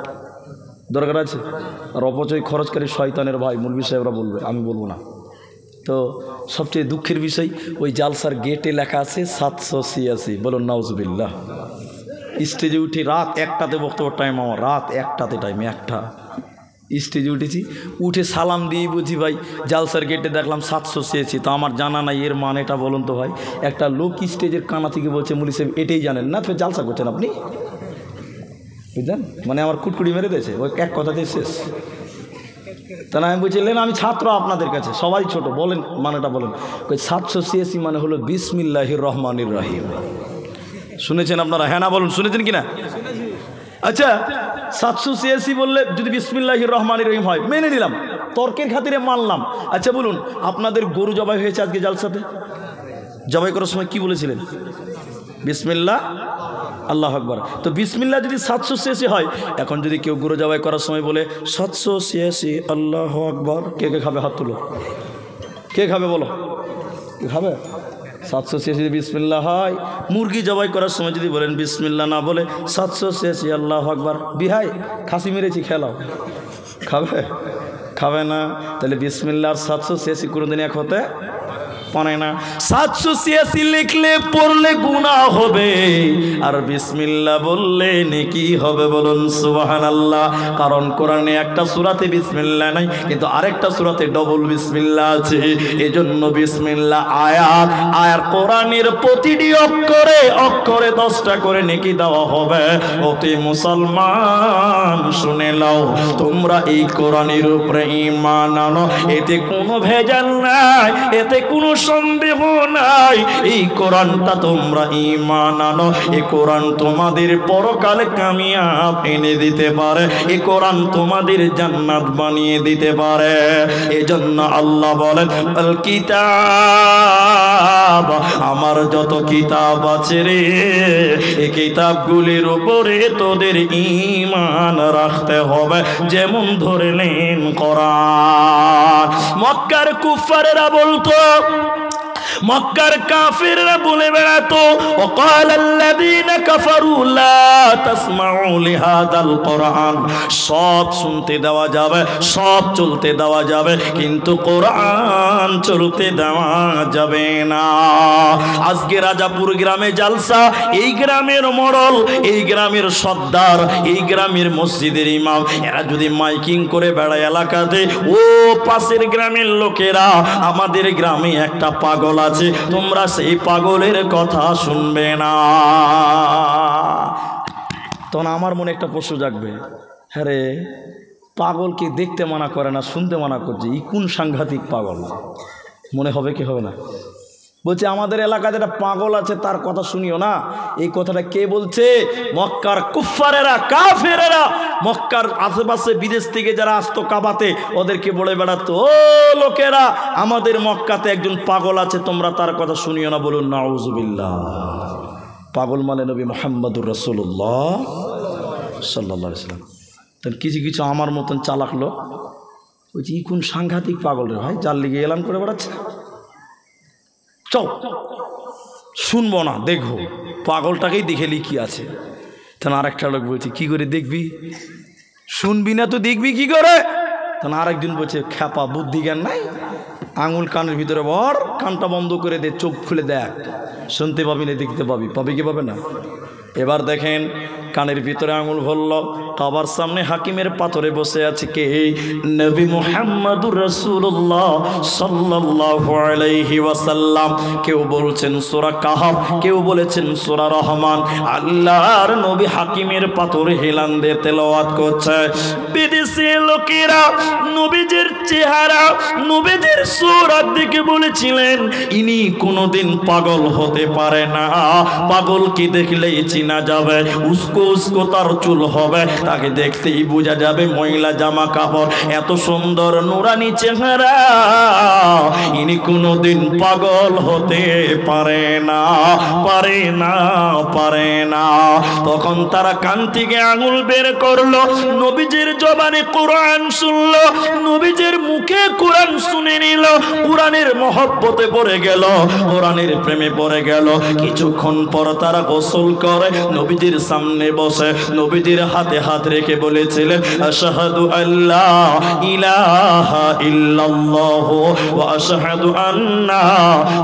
দরকার আছে? আর অপচয় খরচকারী শয়তানের ভাই, মৌলভী সাহেবরা বলবে, আমি বলবো না। তো সবচেয়ে দুঃখের বিষয়, ওই জালসার গেটে লেখা আছে 786। বলুন নাউজুবিল্লাহ। স্টেজে উঠে রাত 1টাতে বক্তব্য টাইম, আমার রাত 1টাতে টাইম, 1টা স্টেজে উঠেছি, উঠে সালাম দিয়ে বুঝি ভাই জালসার গেটে দেখলাম 786। তো আমার জানা নাই এর মানেটা বলুন তো ভাই। একটা লোক স্টেজের কানা থেকে বলছে, মৌলী সাহেব এটাই জানেন না, তো জালসা করছেন আপনি, বুঝলেন? মানে আমার কুটকুটি মেরে দিয়েছে, ওই এক কথাতেই শেষ। তাহলে আমি বলছিলেন, আমি ছাত্র আপনাদের কাছে, সবাই ছোট, বলেন মানেটা বলেন। ওই 786 মানে হলো বিসমিল্লাহির রহমানির রহিম। শুনেছেন আপনারা? হ্যাঁ না বলুন, শুনেছেন কিনা? আচ্ছা, 786 বললে যদি বিসমিল্লাহির রহমানির রহিম হয়, মেনে নিলাম, তর্কের খাতিরে মানলাম। আচ্ছা বলুন, আপনাদের গরু জবাই হয়েছে আজকে জালসাতে, জবাই করার সময় কি বলেছিলেন? বিসমিল্লাহ আল্লাহ আকবার। তো বিসমিল্লাহ যদি 786 হয়, এখন যদি কেউ গরু জবাই করার সময় বলে 786 আল্লাহ আকবার, কে কে খাবে? হাত তুলো। কে খাবে বলো? কে খাবে? 786 বিসমিল্লাহ হয়। মুরগি জবাই করার সময় যদি বলেন বিসমিল্লাহ না বলে 786 আল্লাহ আকবার, বিহাই খাসি মেরেছি খেলাও, খাবে? খাবে না। তাহলে বিসমিল্লাহ আর 786 কোনোদিন এক হতে পারে না। 786 লিখলে পড়লে গুনাহ হবে, আর বিসমিল্লাহ বললে নেকি হবে। বলুন সুবহানাল্লাহ। কারণ কোরআনে একটা সূরাতে বিসমিল্লাহ নাই, কিন্তু আরেকটা সূরাতে ডবল বিসমিল্লাহ আছে। এজন্য বিসমিল্লাহ আয়াত, আর কোরআনের প্রতিটি অক্ষরে অক্ষরে 10টা করে নেকি দেওয়া হবে। অতি মুসলমান শুনে নাও, তোমরা এই কোরআনের উপরে ঈমান আনো, এতে কোনো ভেজাল নাই, এতে কোনো সন্দেহ নাই। এই কোরআনটা তোমরা ঈমান আনো, এই কোরআন তোমাদের পরকালে কামিয়াব এনে দিতে পারে, এই কোরআন তোমাদের জান্নাত বানিয়ে দিতে পারে। এজন্য আল্লাহ বলেন, আল কিতাব, আমার যত কিতাব আছে রে, এই কিতাবগুলির উপরে তোদের ঈমান রাখতে হবে। যেমন ধরলেন কোরআন। মক্কার কুফারেরা বলতো, মক্কার কাফিররা বলে বেড়াতো, ওয়াকাল আল্লাযীনা কাফারু লা তাসমাউ লিহাদাল কোরআন, সব শুনতে দেওয়া যাবে, সব চলতে দেওয়া যাবে, কিন্তু কোরআন চলতে দেওয়া যাবে না। আজকে রাজাপুর গ্রামে জালসা, এই গ্রামের মোড়ল, এই গ্রামের সর্দার, এই গ্রামের মসজিদের ইমাম, এরা যদি মাইকিং করে বেড়ায় এলাকাতে, ও পাশের গ্রামের লোকেরা, আমাদের গ্রামে একটা পাগল আছে, তোমরা সেই পাগলের কথা শুনবে না। তখন আমার মনে একটা প্রশ্ন জাগবে, হ্যাঁ রে, পাগলকে দেখতে মানা করে না, শুনতে মানা করছে, এই কোন সাংঘাতিক পাগল? মনে হবে কি হবে না? বলছে আমাদের এলাকাতে একটা পাগল আছে, তার কথা শুনিও না। এই কথাটা কে বলছে? মক্কার কুফফারেরা, কাফেরেরা, মক্কার আশেপাশে বিদেশ থেকে যারা আসতো কাবাতে, ওদেরকে বলে বেড়াতো, ও লোকেরা, আমাদের মক্কাতে একজন পাগল আছে, তোমরা তার কথা শুনিও না। বলুন নাউজুবিল্লাহ। পাগল মানে নবী মুহাম্মদুর রাসূলুল্লাহ সাল্লাল্লাহু আলাইহি ওয়াসাল্লাম। তখন কিছু কিছু আমার মতন চালাক লোক বলছি, ই কোন সাংঘাতিক পাগল রে ভাই, যার লিগে এলান করে বেড়াচ্ছে, চল শুনবো না, দেখবো পাগলটাকেই দেখে কি আছে। তখন আরেকটা লোক বলছে, কি করে দেখবি? শুনবি না তো দেখবি কি করে? তখন আরেকদিন বলছে, খ্যাপা, বুদ্ধি জ্ঞান নাই, আঙুল কানের ভিতরে ভর, কানটা বন্ধ করে দে, চোখ খুলে দেখ, শুনতে পাবি না, দেখতে পাবি। পাবি কি পাবে না? এবার দেখেন, কানের ভিতরে আঙুল ভরল, কাবার সামনে হাকিমের পাথরে বসে আছে কে? নবী মুহাম্মদুর রাসূলুল্লাহ সাল্লাল্লাহু আলাইহি ওয়াসাল্লাম। কেউ বলছেন সূরা কাহাফ, কেউ বলেছেন সূরা রহমান। আল্লাহর নবী হাকিমের পাথরে হেলান দিয়ে তেলাওয়াত করছে। বিদেশি লোকেরা নবীজির চেহারা, নবীজির সূরাত দেখে বলেছিলেন, ইনি কোনোদিন পাগল হতে পারে না, পাগলকে দেখলেই চিনা যাবে, উস্কো উস্কো তার চুল হবে, তাকে দেখতেই বোঝা যাবে মহিলা জামা কাপড়, এত সুন্দর নুরানি চেহারা, ইনি কোনোদিন পাগল হতে পারে না, পারে না, পারে না। তখন তারা কান থেকে আঙুল বের করলো, নবীজির জবানে কোরআন শুনলো, নবীজির মুখে কোরআন শুনে নিল, কোরআনের মহব্বতে পড়ে গেল, কোরআনের প্রেমে পড়ে গেল। কিছুক্ষণ পর তারা গোসল করে নবীজির সামনে বসে নবীজির হাতে হাত রেখে বলেছিলেন, আশহাদু আল্লা ইলাহা ইল্লাল্লাহ ওয়া আশহাদু আন্না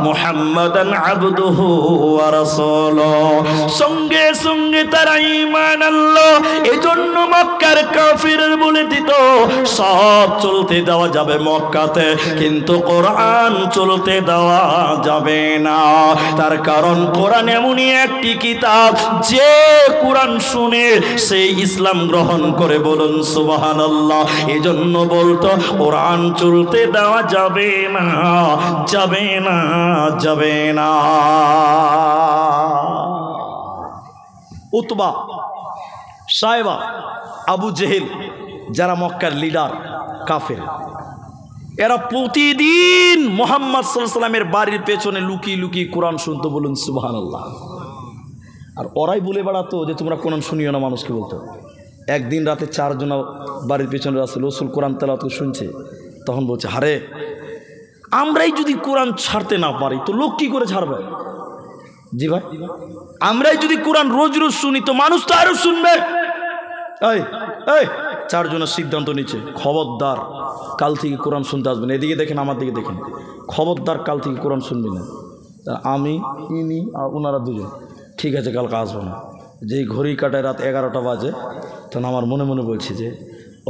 মুহাম্মাদান আবদুহু ওয়া রাসূলুহু। সঙ্গে সঙ্গে তারা ঈমান আনলো। এজন্য মক্কার কাফিররা বলে দিত, সব চলতে দেওয়া যাবে মক্কাতে, কিন্তু কোরআন চলতে দেওয়া যাবে না। তার কারণ কোরআন এমনই একটি কিতাব, যে কোরআন শুনে সেই ইসলাম গ্রহণ করে। বলুন সুবহানাল্লাহ। এজন্য বলতো, কোরআন চলতে দেওয়া যাবে না, যাবে না, যাবে না। উতবা, সাইবা, আবু জেহেল, যারা মক্কার লিডার কাফের, এরা প্রতিদিন মুহাম্মদ সাল্লাল্লাহু আলাইহি ওয়াসাল্লামের বাড়ির পেছনে লুকিয়ে লুকিয়ে কোরআন শুনতো। বলুন সুবহানাল্লাহ। আর ওরাই বলে বেড়াতো যে তোমরা কোরআন শুনিও না, মানুষকে বলতো। একদিন রাতে 4 জন বাড়ির পেছনে রাসূল কোরআন তেলাওয়াত শুনছে, তখন বলছে, হারে, আমরাই যদি কোরআন ছাড়তে না পারি তো লোক কি করে ছাড়বে? জি ভাই, আমরাই যদি কোরআন রোজ রোজ শুনি তো মানুষ তো আরো শুনবে। এই এই 4 জনের সিদ্ধান্ত নিচ্ছে, খবরদার কাল থেকে কোরআন শুনতে আসবেন। এদিকে দেখেন, আমার দিকে দেখেন, খবরদার কাল থেকে কোরআন শুনবি না। আমি, ইনি আর ওনারা দুজন, ঠিক আছে কালকে আসবো না। যেই ঘড়ি কাটায় রাত 11টা বাজে, তখন আমার মনে মনে বলছে যে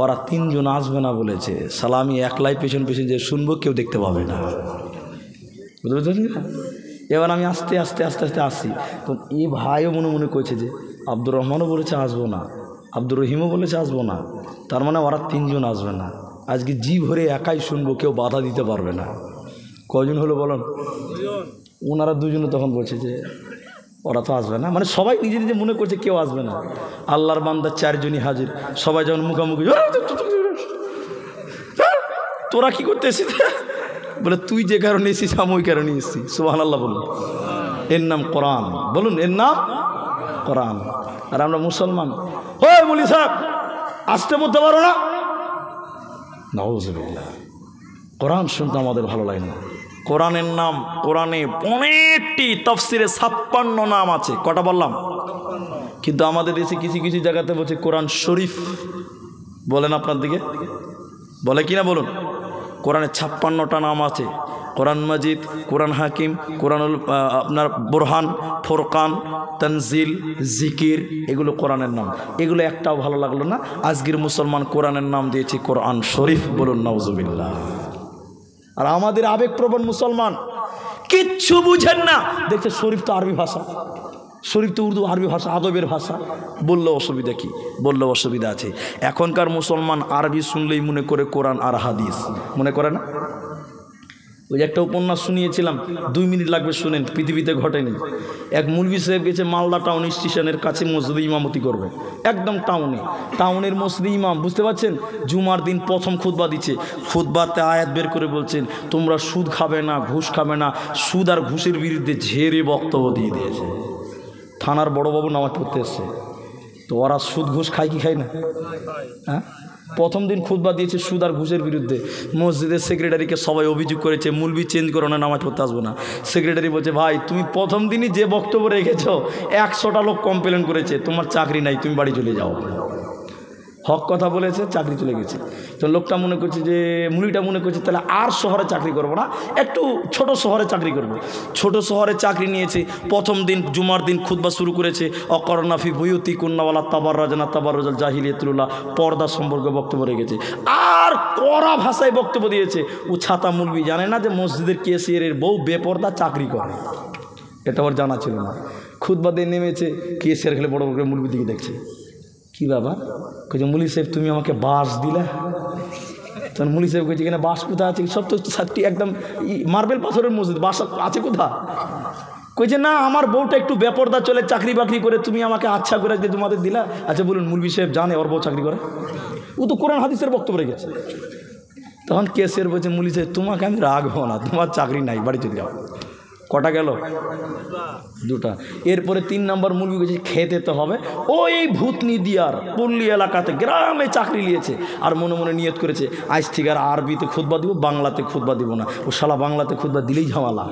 ওরা 3 জন আসবে না বলেছে, শালা আমি একলাই পেছন পেছন যে শুনবো, কেউ দেখতে পাবে না। বুঝতে পারছেন? এবার আমি আস্তে আস্তে আস্তে আস্তে আসি, তো এই ভাইও মনে মনে কইছে যে আব্দুর রহমানও বলেছে আসবো না, আব্দুর রহিমও বলেছে আসবো না, তার মানে ওরা 3 জন আসবে না। আজকে জি ভরে একাই শুনবো, কেউ বাধা দিতে পারবে না। কজন হলো বলুন? ওনারা 2 জনে তখন বলছে যে ওরা তো আসবে না, মানে সবাই নিজে নিজে মনে করছে কেউ আসবে না। আল্লাহর বান্দা 4 জনই হাজির, সবাই যখন মুখামুখি, তোরা কি করতে এসেছিস? বলে তুই যে কারণে এসেছিস আমি ওই কারণে এসেছি। সুবহানাল্লাহ বলুন। এর নাম কোরআন। বলুন, এর নাম কোরআন। আর আমরা মুসলমান, ওই মৌলভী সাহেব আসতে বলতে পারো না? নাউযুবিল্লাহ। কোরআন শুনতে আমাদের ভালো লাগে না, কোরআনের নাম, কোরআনে অনেকটি, তাফসিরে 56 নাম আছে। কটা বললাম? কিন্তু আমাদের দেশে কিছু কিছু জায়গাতে বলছে কোরআন শরীফ। বলেন আপনার দিকে বলে কিনা বলুন। কোরআনে 56টা নাম আছে। কোরআন মাজিদ, কোরআন হাকিম, কোরআনুল আপনার বুরহান, ফুরকান, তানজিল, জিকির, এগুলো কোরআনের নাম। এগুলো একটাও ভালো লাগলো না। আজকের মুসলমান কোরআনের নাম দিয়েছে কোরআন শরীফ। বলুন নাউজুবিল্লাহ। আর আমাদের আবেগপ্রবণ মুসলমান কিচ্ছু বুঝেন না, দেখছে শরীফ তো আরবি ভাষা, শরীফ তো উর্দু, আরবি ভাষা, আদবের ভাষা। বললে অসুবিধা কি? বললে অসুবিধা আছে। এখনকার মুসলমান আরবি শুনলেই মনে করে কোরআন আর হাদিস, মনে করে না? ওই যে একটা উপন্যাস শুনিয়েছিলাম, 2 মিনিট লাগবে শুনেন, পৃথিবীতে ঘটেনি। এক মৌলভী সাহেব গেছে মালদা টাউন স্টেশনের কাছে মসজিদে ইমামতি করবে, একদম টাউনের মসজিদে ইমাম, বুঝতে পারছেন? জুমার দিন প্রথম খুতবা দিচ্ছে। খুতবাতে আয়াত বের করে বলছেন, তোমরা সুদ খাবে না, ঘুষ খাবে না। সুদ আর ঘুষের বিরুদ্ধে ঝেড়ে বক্তব্য দিয়ে দিয়েছে। থানার বড়বাবু নামাজ পড়তে এসছে, তো ওরা সুদ ঘুষ খায় কি খায় না? হ্যাঁ, প্রথম দিন খুতবা দিয়েছে সুদ আর ঘুষের বিরুদ্ধে। মসজিদের সেক্রেটারিকে সবাই অভিযোগ করেছে, মৌলবি চেঞ্জ করো না, নামাজ পড়তে আসবো না। সেক্রেটারি বলছে, ভাই তুমি প্রথম দিনই যে বক্তব্য রেখেছ 100টা লোক কমপ্লেন করেছে, তোমার চাকরি নাই, তুমি বাড়ি চলে যাও। হক কথা বলেছে, চাকরি চলে গেছে। তো লোকটা মনে করছে যে, মুলিটা মনে করছে তাহলে আর শহরে চাকরি করবো না, একটু ছোট শহরে চাকরি করব। ছোট শহরে চাকরি নিয়েছে। প্রথম দিন জুমার দিন খুতবা শুরু করেছে, অকরনাফি বুয়ুতি কুন্নাওয়ালা তাবার রাজানা তাবার রাজাল জাহিলিয়াতুল্লাহ, পর্দা সম্পর্কে বক্তব্য রেখেছে। আর কড়া ভাষায় বক্তব্য দিয়েছে। ও ছাতা মুলবি জানে না যে মসজিদের কেশিয়ারের বউ বেপর্দা চাকরি করে, এটা ওর জানা ছিল না। খুতবা দিয়ে নেমেছে, কেশিয়ার খেলে বড় বড় মুলবির দিকে দেখছে, কি বাবা? কইছে, মুলি সাহেব তুমি আমাকে বাস দিলে। তখন মুলি সাহেব কইছে, কিনা বাস কোথা আছে? সব তো সাতটি একদম মার্বেল পাথরের মসজিদ, বাস আছে কোথা? কইছে, না আমার বউটা একটু বেপরদা চলে, চাকরি বাকরি করে, তুমি আমাকে আচ্ছা করে দিয়ে তোমাদের দিলা। আচ্ছা বলুন, মুলবি সাহেব জানে ওর বউ চাকরি করে? ও তো কোরআন হাদিসের বক্তব্য রেখেছে। তখন কেসের বলছে, মুলি সাহেব তোমাকে আমি রাখবো না, তোমার চাকরি নাই, বাড়ি চলে যাও। কটা গেল? 2টা। এরপরে 3 নম্বর মুলবি গেছে, খেতে তো হবে। ও এই ভূতনি দিয়ার পল্লী এলাকাতে গ্রামে চাকরি নিয়েছে, আর মনে মনে নিয়ত করেছে আজ থেকে আর আরবিতে খুতবা দিব, বাংলাতে খুতবা দিব না। ও শালা বাংলাতে খুতবা দিলেই ঝামেলা।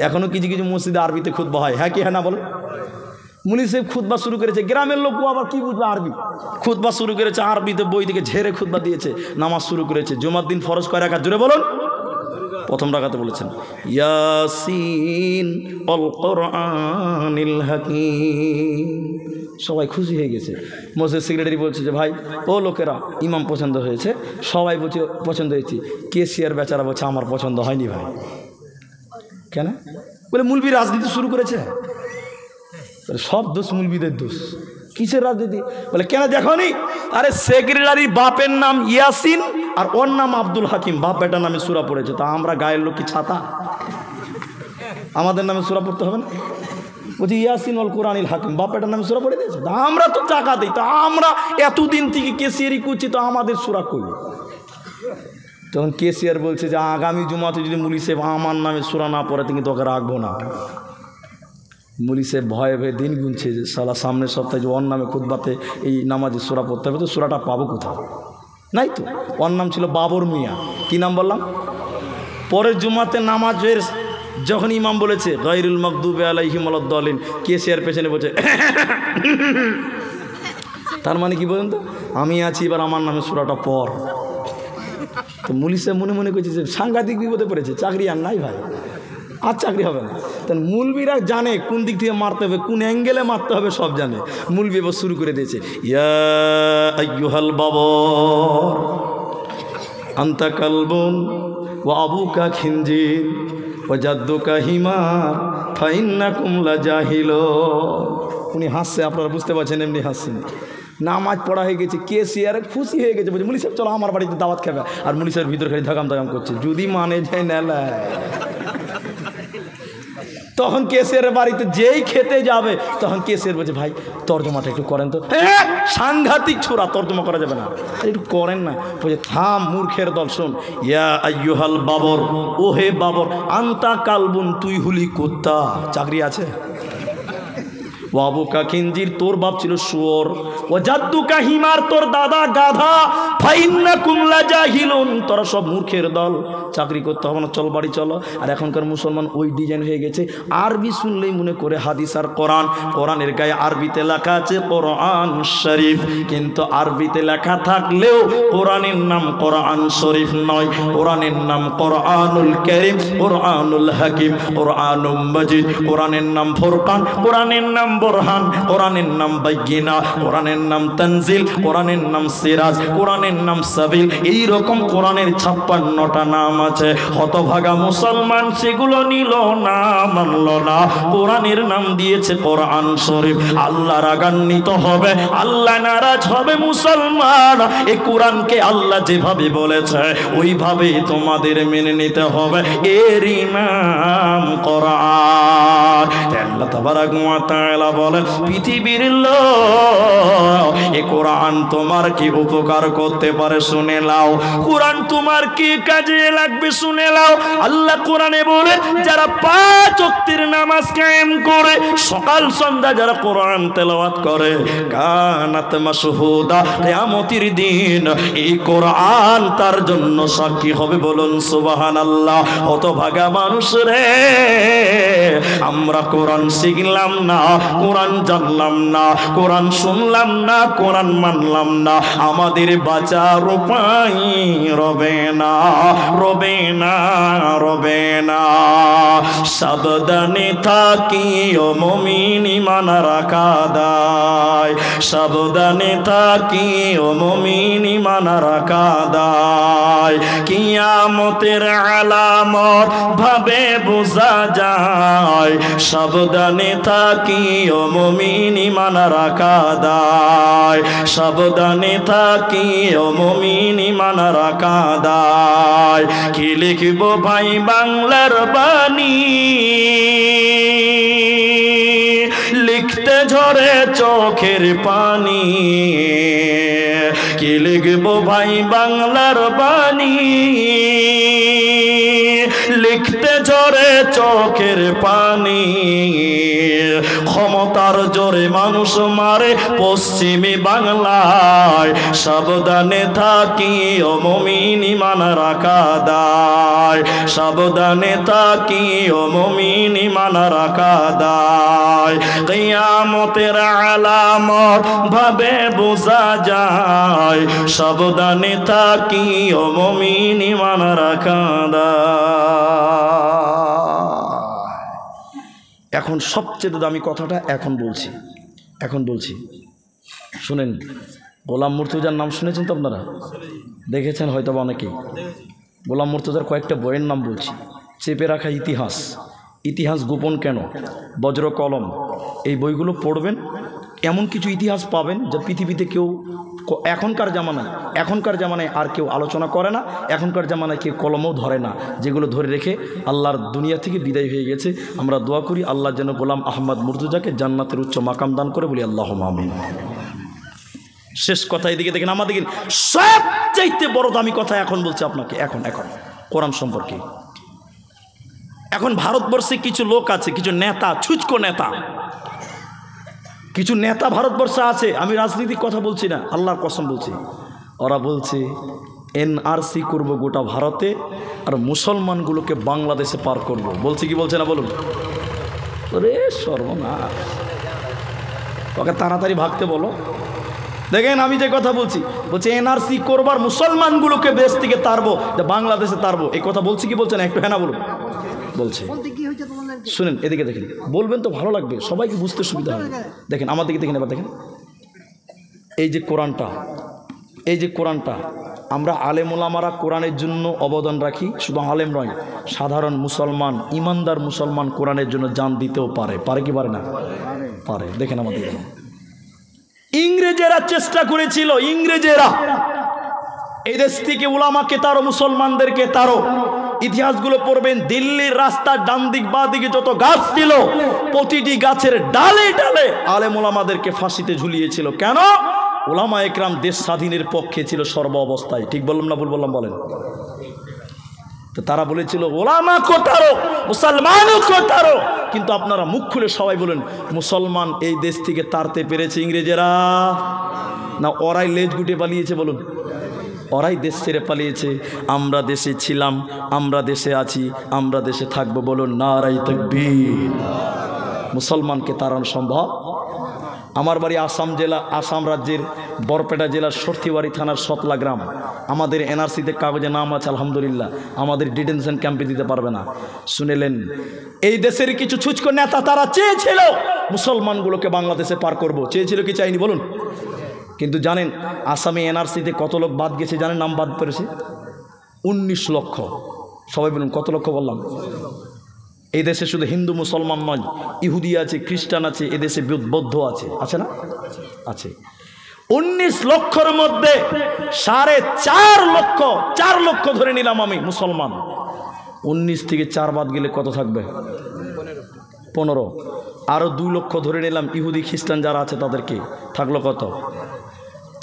এখনও কিছু কিছু মসজিদে আরবিতে খুতবা হয়, হ্যাঁ কি হ্যাঁ না বলে? মুলি সাহেব খুতবা শুরু করেছে, গ্রামের লোক আবার কি বুঝবে আরবি। খুতবা শুরু করেছে আরবিতে, বই থেকে ঝেড়ে খুতবা দিয়েছে, নামাজ শুরু করেছে। জুমার দিন ফরজ কয় রাকাত? জোরে বলুন। প্রথম রাকাতে বলেছেন ইয়াসিন আল কোরআনিল হাকিম। সবাই খুশি হয়ে গেছে। মসজিদ সেক্রেটারি বলছে যে, ভাই ও লোকেরা, ইমাম পছন্দ হয়েছে। সবাই বলছে পছন্দ হয়েছে। কেসিয়ার বেচারা বলছে, আমার পছন্দ হয়নি ভাই। কেন? বলে মুলবি রাজনীতি শুরু করেছে। সব দোষ মুলবিদের দোষ। কিসের রাজনীতি? বলে কেন দেখনি? আরে সেক্রেটারি বাপের নাম ইয়াসিন আর ওর নাম আব্দুল হাকিম, বাপ বেটার নামে সূরা পড়েছে। তা আমরা গায়ের লোক কি ছাতা? আমাদের নামে সূরা পড়তে হবে না? বলছি ইয়াসিন ওয়াল কোরআনিল হাকিম, বাপ বেটার নামে সূরা পড়ে দিয়েছে। তা আমরা তো টাকা দিই, তা আমরা এতদিন থেকে কেসিয়ারি করছি, তো আমাদের সূরা কই? তখন কেসিয়ার বলছে যে, আগামী জুমাতে যদি মুলি সাহেব আমার নামে সূরা না পড়ে, কিন্তু তোকে রাখবো না। মুলি সাহেব ভয়ে ভয়ে দিন গুনছে যে, সালা সামনের সপ্তাহে যে ওর নামে খুতবাতে এই নামাজে সূরা পড়তে হবে, তো সূরাটা পাবো কোথাও? নাই তো। ওর নাম ছিল বাবর মিয়া। কি নাম বললাম? পরের জুমাতে নামাজের যখন ইমাম বলেছে গায়রুল মাগদুবি আলাইহিম ওয়ালাদ-দালিন, কেসিয়ার পেছনে বলছে তার মানে কি বলেন তো? আমি আছি, এবার আমার নামে সূরাটা পড়। তো মুলি সাহেব মনে মনে করছে যে সাংঘাতিক বিপদে পড়েছে, চাকরি আর নাই ভাই, আর চাকরি হবে না। তাই মুলবিরা জানে কোন দিক থেকে মারতে হবে, কোন অ্যাঙ্গেলে মারতে হবে, সব জানে। মুলবি এবার শুরু করে দিয়েছে, ইয়া আইয়ুহাল বাবর আনতা কালবুন ওয়া আবুকা খিনজির ওয়া জাদ্দুকা হিমার ফাইন্নাকুম লাজাহিলুন। উনি হাসছে, আপনারা বুঝতে পারছেন, এমনি হাসছেন। নামাজ পড়া হয়ে গেছে, কেসিয়ার খুশি হয়ে গেছে, বলছে মুলি সাহেব চলো আমার বাড়িতে দাওয়াত খাবে। আর মুলি সাহেব ভিতর খালি ধাগাম ধাগাম করছে, যদি মানে যায় না। তখন কেসের বাড়িতে যেই খেতে যাবে, তখন কেসের বলছে, ভাই তর্জমাটা একটু করেন তো। হ্যাঁ, সাংঘাতিক ছোড়া, তর্জমা করা যাবে না, একটু করেন না। বলছে, থাম মূর্খের দল, শোন। ইয়া আইয়ুহাল বাবর, ও হে বাবর, আনতা কালবুন, তুই হুলি কুত্তা। চাকরি আছে? ও আবুকা খিনজির, তোর বাপ ছিল শুয়োর। ও জাদ্দুকা হিমার, তোর দাদা গাধা। ফাইন্নাকুম লাজাহিলুন, তোরা সব মূর্খের দল, চাকরি করতে হবে না, চল বাড়ি চলো। আর এখনকার মুসলমান ওই ডিজাইন হয়ে গেছে, আরবি শুনলেই মনে করে হাদিস আর কোরআন। কোরআনের গায়ে আরবিতে লেখা আছে কোরআন শরীফ, কিন্তু আরবিতে লেখা থাকলেও কোরআনের নাম কোরআন শরীফ নয়, কোরআনের নাম কোরআনুল কারীম, কোরআনুল হাকিম, কোরআনুম মাজিদ। কোরআনের নাম ফুরকান, কোরআনের নাম বুরহান, কোরআনের নাম বাইয়িনা, কোরআনের নাম তানজিল, কোরআনের নাম সিরাজ, কোরআনের নাম সাবিল। এই রকম কোরআনের 56টা নাম আছে। হতভাগা মুসলমান সেগুলো নিল না, মানল না, কোরআনের নাম দিয়েছে কোরআন শরীফ। আল্লাহ রাগান্বিত হবে, আল্লাহ নারাজ হবে। মুসলমান, এই কোরআনকে আল্লাহ যেভাবে বলেছে ওইভাবে তোমাদের মেনে নিতে হবে, এরই নাম কোরআন। আল্লাহ তাবারাক ওয়া তাআলা বলেন, পৃথিবীর লোক, এই কোরআন তোমার কি উপকার করতে পারে শুনে নাও, কোরআন তোমার কি কাজে লাগবে শুনে নাও। আল্লাহ কোরআনে বলে, যারা 5 ওয়াক্তের নামাজ কায়েম করে সকাল সন্ধ্যা যারা কোরআন তেলাওয়াত করে, কানাত মাশহুদা, কিয়ামতের দিন এই কোরআন তার জন্য সাক্ষী হবে। বলুন সুবহানাল্লাহ। হতভাগা মানুষ রে, আমরা কোরআন শিখলাম না, কোরআন জানলাম না, কোরআন শুনলাম না, কোরআন মানলাম না, আমাদের বাঁচার উপায় রবে না, রবে না, রবে না। সাবধানে থাকিও মুমিন, ঈমান রাখা দায়। সাবধানে থাকিও মুমিন, ঈমান রাখা দায়। কিয়ামতের আলামত ভাবে বোঝা যায়। সাবধানে থাকিও মুমিন, ঈমান রাখা দায়। সাবধানে থাকিও মুমিন, ঈমান রাখা দায়। কি লিখব ভাই বাংলার বাণী, লিখতে ঝরে চোখের পানি। কি লিখব ভাই বাংলার বাণী, লিখতে ঝরে চোখের পানি। ক্ষমতার জোরে মানুষ মারে পশ্চিমী বাংলায়। সাবধানে থাকিও মুমিন, ঈমান রাখা দায়। সাবধানে থাকিও মুমিন, ঈমান রাখা দায়। কিয়ামতের আলামত ভাবে বোঝা যায়। সাবধানে থাকিও মুমিন, ঈমান রাখা দায়। এখন সবচেয়ে দামি কথাটা এখন বলছি, এখন বলছি, শুনেন। গোলাম মুর্তজার নাম শুনেছেন তো আপনারা, দেখেছেন হয়তো বা অনেকেই। গোলাম মুর্তজার কয়েকটা বইয়ের নাম বলছি। চেপে রাখা ইতিহাস, ইতিহাস গোপন কেন, বজ্র কলম, এই বইগুলো পড়বেন। এমন কিছু ইতিহাস পাবেন যা পৃথিবীতে কেউ এখনকার জামানায় আর কেউ আলোচনা করে না, এখনকার জামানায় কেউ কলমও ধরে না, যেগুলো ধরে রেখে আল্লাহর দুনিয়া থেকে বিদায় হয়ে গেছে। আমরা দোয়া করি আল্লাহ যেন গোলাম আহমদ মুর্তজাকে জান্নাতের উচ্চ মাকাম দান করে, বলি আল্লাহুম্মা আমিন। শেষ কথা এদিকে দেখেন, আমাদের সবচাইতে বড় দামি কথা এখন বলছি আপনাকে, এখন কোরআন সম্পর্কে। এখন ভারতবর্ষে কিছু লোক আছে, কিছু নেতা, ছুচকো নেতা, কিছু নেতা ভারতবর্ষে আছে। আমি রাজনীতির কথা বলছি না, আল্লাহর কসম বলছি। ওরা বলছে এনআরসি করব গোটা ভারতে, আর মুসলমানগুলোকে বাংলাদেশে পার করব। বলছে কি বলছে না বলুন? রে সর্বনাশ, ওকে তাড়াতাড়ি ভাগতে বলো। দেখেন আমি যে কথা বলছি, বলছে এনআরসি করবার মুসলমানগুলোকে দেশ থেকে তাড়বো, বাংলাদেশে তাড়বো। এই কথা বলছি কি বলছে না? একটু হ্যাঁ না বলুন। বলছে, শুনেন এদিকে দেখেন, বলবেন তো ভালো লাগবে, সবাইকে বুঝতে সুবিধা হবে। দেখেন আমার দিকে দেখেন, এবার দেখেন এই যে কোরআনটা, আমরা আলেম ওলামারা কোরআনের জন্য অবদান রাখি। শুধু আলেম নয়, সাধারণ মুসলমান, ইমানদার মুসলমান কোরআনের জন্য জান দিতেও পারে। পারে কি পারে না? পারে। দেখেন আমাদের ইংরেজেরা চেষ্টা করেছিল, ইংরেজেরা এই দেশ থেকে উলামাকে তারো, মুসলমানদেরকে তারো। ইতিহাসগুলো পড়বেন, দিল্লির রাস্তার ডান দিক বা দিকে যত গাছ ছিল, প্রতিটি গাছের ডালে ডালে আলেম ওলামাদেরকে ফাঁসিতে ঝুলিয়েছিল। কেন? ওলামা একরাম দেশ স্বাধীনের পক্ষে ছিল সর্ব অবস্থায়। ঠিক বললাম না ভুল বললাম? বলেন। তো তারা বলেছিল ওলামা কোথারো, মুসলমানও কোথারো, কিন্তু আপনারা মুখ খুলে সবাই বলেন মুসলমান এই দেশ থেকে তাড়তে পেরেছে ইংরেজেরা না ওরাই লেজ গুটিয়ে পালিয়েছে? বলুন, ওরাই দেশ ছেড়ে পালিয়েছে। আমরা দেশে ছিলাম, আমরা দেশে আছি, আমরা দেশে থাকবো। বলুন নারায়ে তাকবীর। মুসলমানকে তাড়ানো সম্ভব? আমার বাড়ি আসাম জেলা, আসাম রাজ্যের বরপেটা জেলার সর্তিবাড়ি থানার সতলা গ্রাম। আমাদের এনআরসিতে কাগজে নাম আছে আলহামদুলিল্লাহ। আমাদের ডিটেনশন ক্যাম্পে দিতে পারবে না। শুনেলেন, এই দেশের কিছু ছুচকো নেতা তারা চেয়েছিল মুসলমানগুলোকে বাংলাদেশে পার করব, চেয়েছিল কি চাইনি বলুন? কিন্তু জানেন আসামে এনআরসিতে কত লোক বাদ গেছে জানেন? নাম বাদ পড়েছে 19 লক্ষ। সবাই বলুন কত লক্ষ বললাম? এই দেশে শুধু হিন্দু মুসলমান নয়, ইহুদি আছে, খ্রিস্টান আছে, এদেশে বৌদ্ধ আছে, আছে না? আছে। 19 লক্ষর মধ্যে 4.5 লক্ষ, 4 লক্ষ ধরে নিলাম আমি মুসলমান। 19 থেকে 4 বাদ গেলে কত থাকবে? 15। আরও 2 লক্ষ ধরে নিলাম ইহুদি খ্রিস্টান যারা আছে তাদেরকে, থাকলো কত?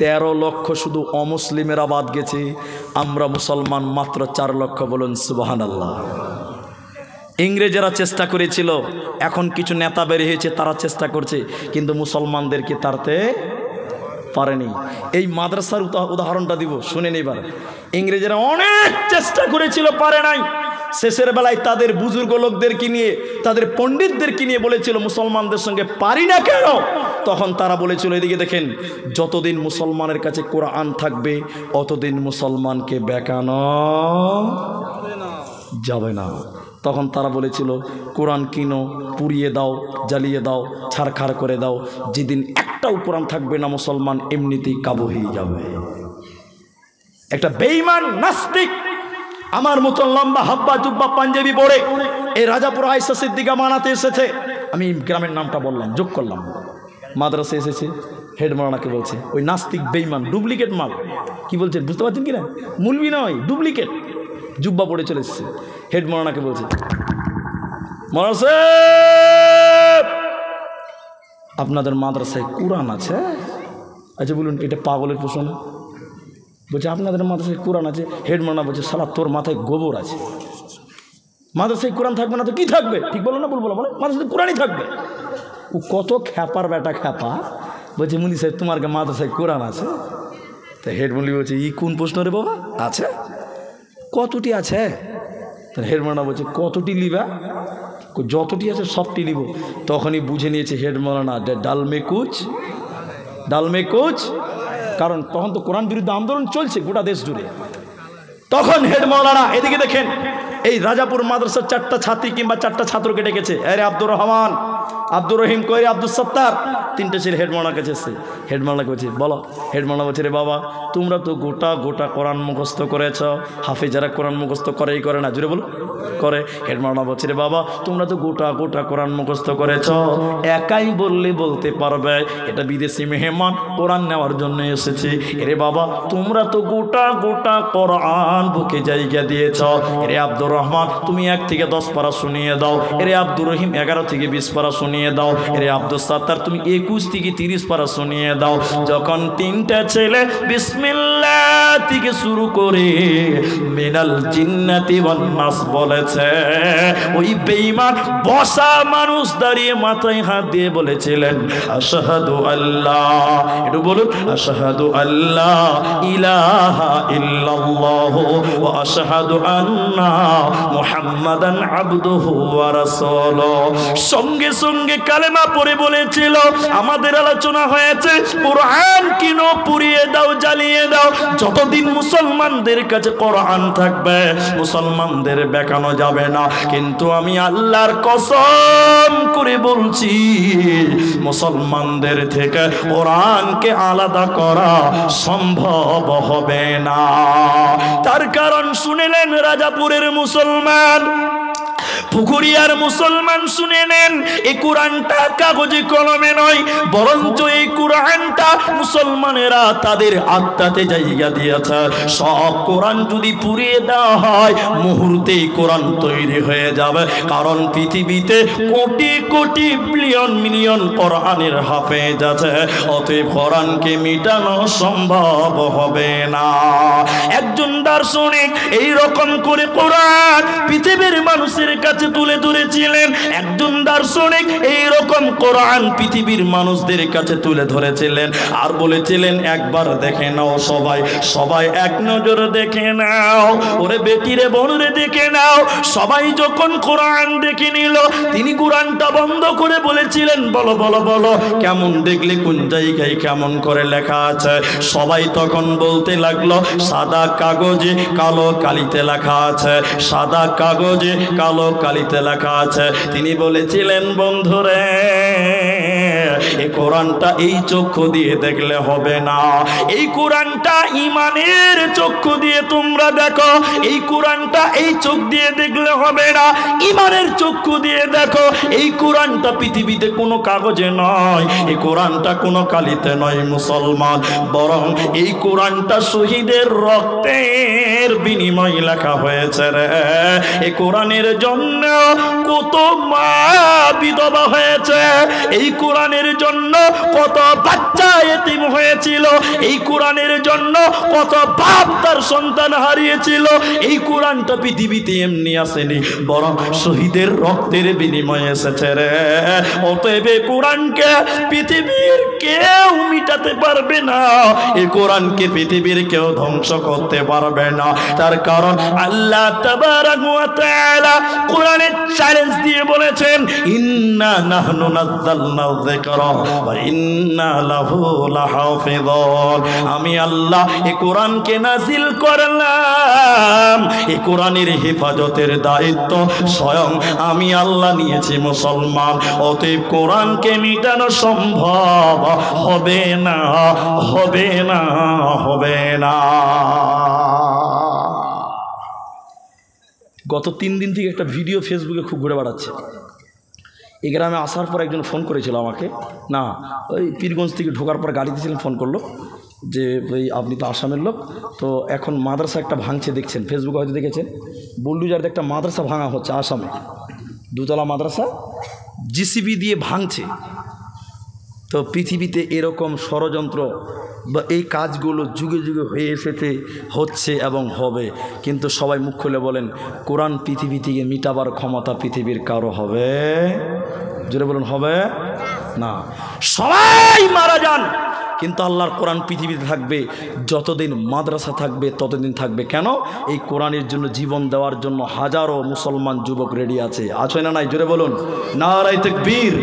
13 লক্ষ শুধু অমুসলিমেরা বাদ গেছে। আমরা মুসলমান মাত্র 4 লক্ষ। বলুন সুবহানাল্লাহ। ইংরেজেরা চেষ্টা করেছিল, এখন কিছু নেতা বেরিয়ে হয়েছে তারা চেষ্টা করছে, কিন্তু মুসলমানদেরকে তাড়তে পারেনি। এই মাদ্রাসার উদাহরণটা দিব, শুনেন এবার। ইংরেজেরা অনেক চেষ্টা করেছিল, পারে নাই। শেষের বেলায় তাদের বুজুর্গ লোকদেরকে নিয়ে, তাদের পণ্ডিতদেরকে নিয়ে বলেছিল মুসলমানদের সঙ্গে পারি না কেন? তখন তারা বলেছিল এদিকে দেখেন, যতদিন মুসলমানের কাছে কোরআন থাকবে অতদিন মুসলমানকে বেকানো যাবে না। তখন তারা বলেছিল কোরআন কিনো, পুড়িয়ে দাও, জ্বালিয়ে দাও, ছাড়খাড় করে দাও। যেদিন একটাও কোরআন থাকবে না মুসলমান এমনিতেই কাবু হয়ে যাবে। একটা বেঈমান নাস্তিক আমার মতন লম্বা হাব্বা জুব্বা পাঞ্জাবি পরে এই রাজাপুর আয়েশা সিদ্দিকা মানাতে এসেছে। আমি গ্রামের নামটা বললাম, যোগ করলাম। মাদ্রাসা এসেছে, হেড মাওলানাকে বলছে ওই নাস্তিক বেঈমান ডুপ্লিকেট মাল। কি বলছেন বুঝতে পারছেন কিনা? মুলবি নয়, ডুপ্লিকেট জুব্বা পড়ে চলে এসেছে। হেড মাওলানাকে বলছে মাওলানা সাহেব আপনাদের মাদ্রাসায় কোরআন আছে? আচ্ছা বলুন, এটা পাগলের প্রশ্ন না? বলছে আপনাদের মাদ্রাসায় কোরআন আছে। হেড মাওলানা বলছে শালা তোর মাথায় গোবর আছে, মাদ্রাসায় কোরআন থাকবে না তো কি থাকবে? ঠিক বলো না? বলবো বলে মাদ্রাসায় কোরআনই থাকবে। ও কত খ্যাপার বেটা খ্যাপা। বলছে মুনি সাহেব তোমার মাদ্রাসায় কোরআন আছে? তা হেড মুলি বলছে ই কোন প্রশ্ন রে বাবা? আছে। কতটি আছে? হেড মাওলানা বলছে কতটি লিবা? যতটি আছে সবটি লিব। তখনই বুঝে নিয়েছে হেড মাওলানা ডালমে কুচ, ডালমে কুচ। কারণ তখন তো কোরআন বিরুদ্ধে আন্দোলন চলছে গোটা দেশ জুড়ে। তখন হেড মাওলানা এদিকে দেখেন, এই রাজাপুর মাদ্রাসার 4টা ছাত্রী কিংবা 4টা ছাত্রকে ডেকেছে। আরে আব্দুর রহমান, আব্দুর রহিম কই, আব্দুল সত্তার, 3টে ছেলে হেড মাওলানার কাছে এসেছে। হেড মাওলানা বলছে বলো। হেড মাওলানা বলছে রে বাবা তোমরা তো গোটা গোটা কোরআন মুখস্থ করেছ। হাফেজারা কোরআন মুখস্থ করেই করে না? জুড়ে বলো করে। হেড মাওলানা বলছে রে বাবা তোমরা তো গোটা গোটা কোরআন মুখস্থ করেছ, একাই বললে বলতে পারবে এটা বিদেশি মেহমান কোরআন নেওয়ার জন্য এসেছে। এরে বাবা তোমরা তো গোটা গোটা কোরআন বুকে জায়গা দিয়েছ। এরে আব্দুর রহমান তুমি 1 থেকে 10 পারা শুনিয়ে দাও। এরে আব্দুর রহিম 11 থেকে 20 পারা শুনিয়ে দাও। এরে আব্দুল সত্তার তুমি 21 থেকে 30 পারা শুনিয়ে দাও। যখন 3টা ছেলে বিসমিল্লাহ থেকে শুরু করে মিনাল জিন্নাতি ওয়ান নাস বলেছে, ওই বেঈমান বসা মানুষ দাঁড়িয়ে মাথায় হাত দিয়ে বলেছিলেন আশহাদু আল্লাহ, একটু বলুন আশহাদু আল্লাহ ইলাহা ইল্লাল্লাহু ওয়া আশহাদু আন্না মুহাম্মাদান আবদুহু ওয়া রাসূলুহু। সঙ্গে সঙ্গে কালেমা পড়ে বলেছিল আমাদের আলোচনা হয়েছে কোরআন কিনো, পুড়িয়ে দাও, জ্বালিয়ে দাও। যতদিন মুসলমানদের কাছে কোরআন থাকবে মুসলমানদের বেকানো যাবে না। কিন্তু আমি আল্লাহর কসম করে বলছি মুসলমানদের থেকে কোরআনকে আলাদা করা সম্ভব হবে না। তার কারণ শুনিলেন রাজাপুরের মুসলমান, পুকুরিয়ার মুসলমান শুনে নেন, এই কোরআনটা কাগজে কলমে নয়, বরঞ্চ এই কোরআনটা মুসলমানেরা তাদের আত্মাতে জায়গা দিয়েছে। সব কোরআন যদি পুড়িয়ে দেওয়া হয় মুহূর্তেই কোরআন তৈরি হয়ে যাবে, কারণ পৃথিবীতে কোটি কোটি বিলিয়ন মিলিয়ন কোরআনের হাফেজ আছে। অতএব কোরআনকে মিটানো সম্ভব হবে না। একজন দার্শনিক এই রকম করে কোরআন পৃথিবীর মানুষের কাছে তুলে ধরেছিলেন। একজন দার্শনিক এই রকম কোরআন পৃথিবীর মানুষদের কাছে তুলে ধরেছিলেন আর বলেছিলেন, একবার দেখে নাও সবাই, সবাই এক নজর দেখে নাও। ওরে বেটিরে বোনরে দেখে নাও। সবাই যখন কোরআন দেখে নিল, তিনি কোরআনটা বন্ধ করে বলেছিলেন, বলো বলো বলো কেমন দেখলে, কোন জায়গায় কেমন করে লেখা আছে। সবাই তখন বলতে লাগলো, সাদা কাগজে কালো কালিতে লেখা আছে, সাদা কাগজে কালো কালিতে লেখা আছে। তিনি বলেছিলেন, বন্ধুরে এই কোরআনটা এই চক্ষু দিয়ে দেখলে হবে না, এই কোরআনটা ইমানের চক্ষু দিয়ে তোমরা দেখো। এই কোরআনটা এই চোখ দিয়ে দেখলে হবে না, ইমানের চক্ষু দিয়ে দেখো। এই কোরআনটা পৃথিবীতে কোনো কাগজে নয়, এই কোরআনটা কোনো কালিতে নয় মুসলমান, বরং এই কোরআনটা শহীদের রক্তের বিনিময়ে লেখা হয়েছে রে। এই কোরআনের জন্য কত মা বিধবা হয়েছে, এই কোরআনের জন্য কত বাচ্চা এতিম হয়েছিল, এই কোরআনের জন্য কত বাপ তার সন্তান হারিয়েছিল। এই কোরআনটা পৃথিবীতে এমনি আসেনি, বরং শহীদের রক্তের বিনিময়ে এসেছে রে। অতএব এই কোরআনকে পৃথিবীর কেউ মিটাতে পারবে না, এই কোরআনকে পৃথিবীর কেউ ধ্বংস করতে পারবে না। তার কারণ আল্লাহ তাবারাক ওয়া তাআলা কোরআনে চ্যালেঞ্জ দিয়ে বলেছেন, ইন্না নাহনু নাযালনা যিকরা ওয়া ইন্না লাহু লাহাফিযুন। আমি আল্লাহ এই কোরআনকে নাজিল করলাম, এই কোরআনের হেফাজতের দায়িত্ব স্বয়ং আমি আল্লাহ নিয়েছি মুসলমান। অতএব কোরআনকে মিটানো সম্ভব হবে না, হবে না, হবে না। গত 3 দিন থেকে একটা ভিডিও ফেসবুকে খুব ঘুরে বেড়াচ্ছে। এই গ্রামে আসার পর একজন ফোন করেছিল আমাকে, না ওই পীরগঞ্জ থেকে ঢোকার পর গাড়িতে ছিলেন, ফোন করলো যে ওই আপনি তো আসামের লোক, তো এখন মাদ্রাসা একটা ভাঙছে দেখছেন, ফেসবুকে হয়তো দেখেছেন, বুলডুজারদের একটা মাদ্রাসা ভাঙা হচ্ছে আসামে, 2তলা মাদ্রাসা জিসিবি দিয়ে ভাঙছে। তো পৃথিবীতে এরকম ষড়যন্ত্র বা এই কাজগুলো যুগে যুগে হয়ে এসেছে, হচ্ছে এবং হবে, কিন্তু সবাই মুখ খুলে বলেন কোরআন পৃথিবী থেকে মিটাবার ক্ষমতা পৃথিবীর কারো হবে? জোরে বলুন, হবে না। সবাই মারা যান, কিন্তু আল্লাহর কোরআন পৃথিবীতে থাকবে। যতদিন মাদ্রাসা থাকবে ততদিন থাকবে। কেন? এই কোরআনের জন্য জীবন দেওয়ার জন্য হাজারো মুসলমান যুবক রেডি আছে। আছে না নাই? জোরে বলুন, নারায়ে তাকবীর।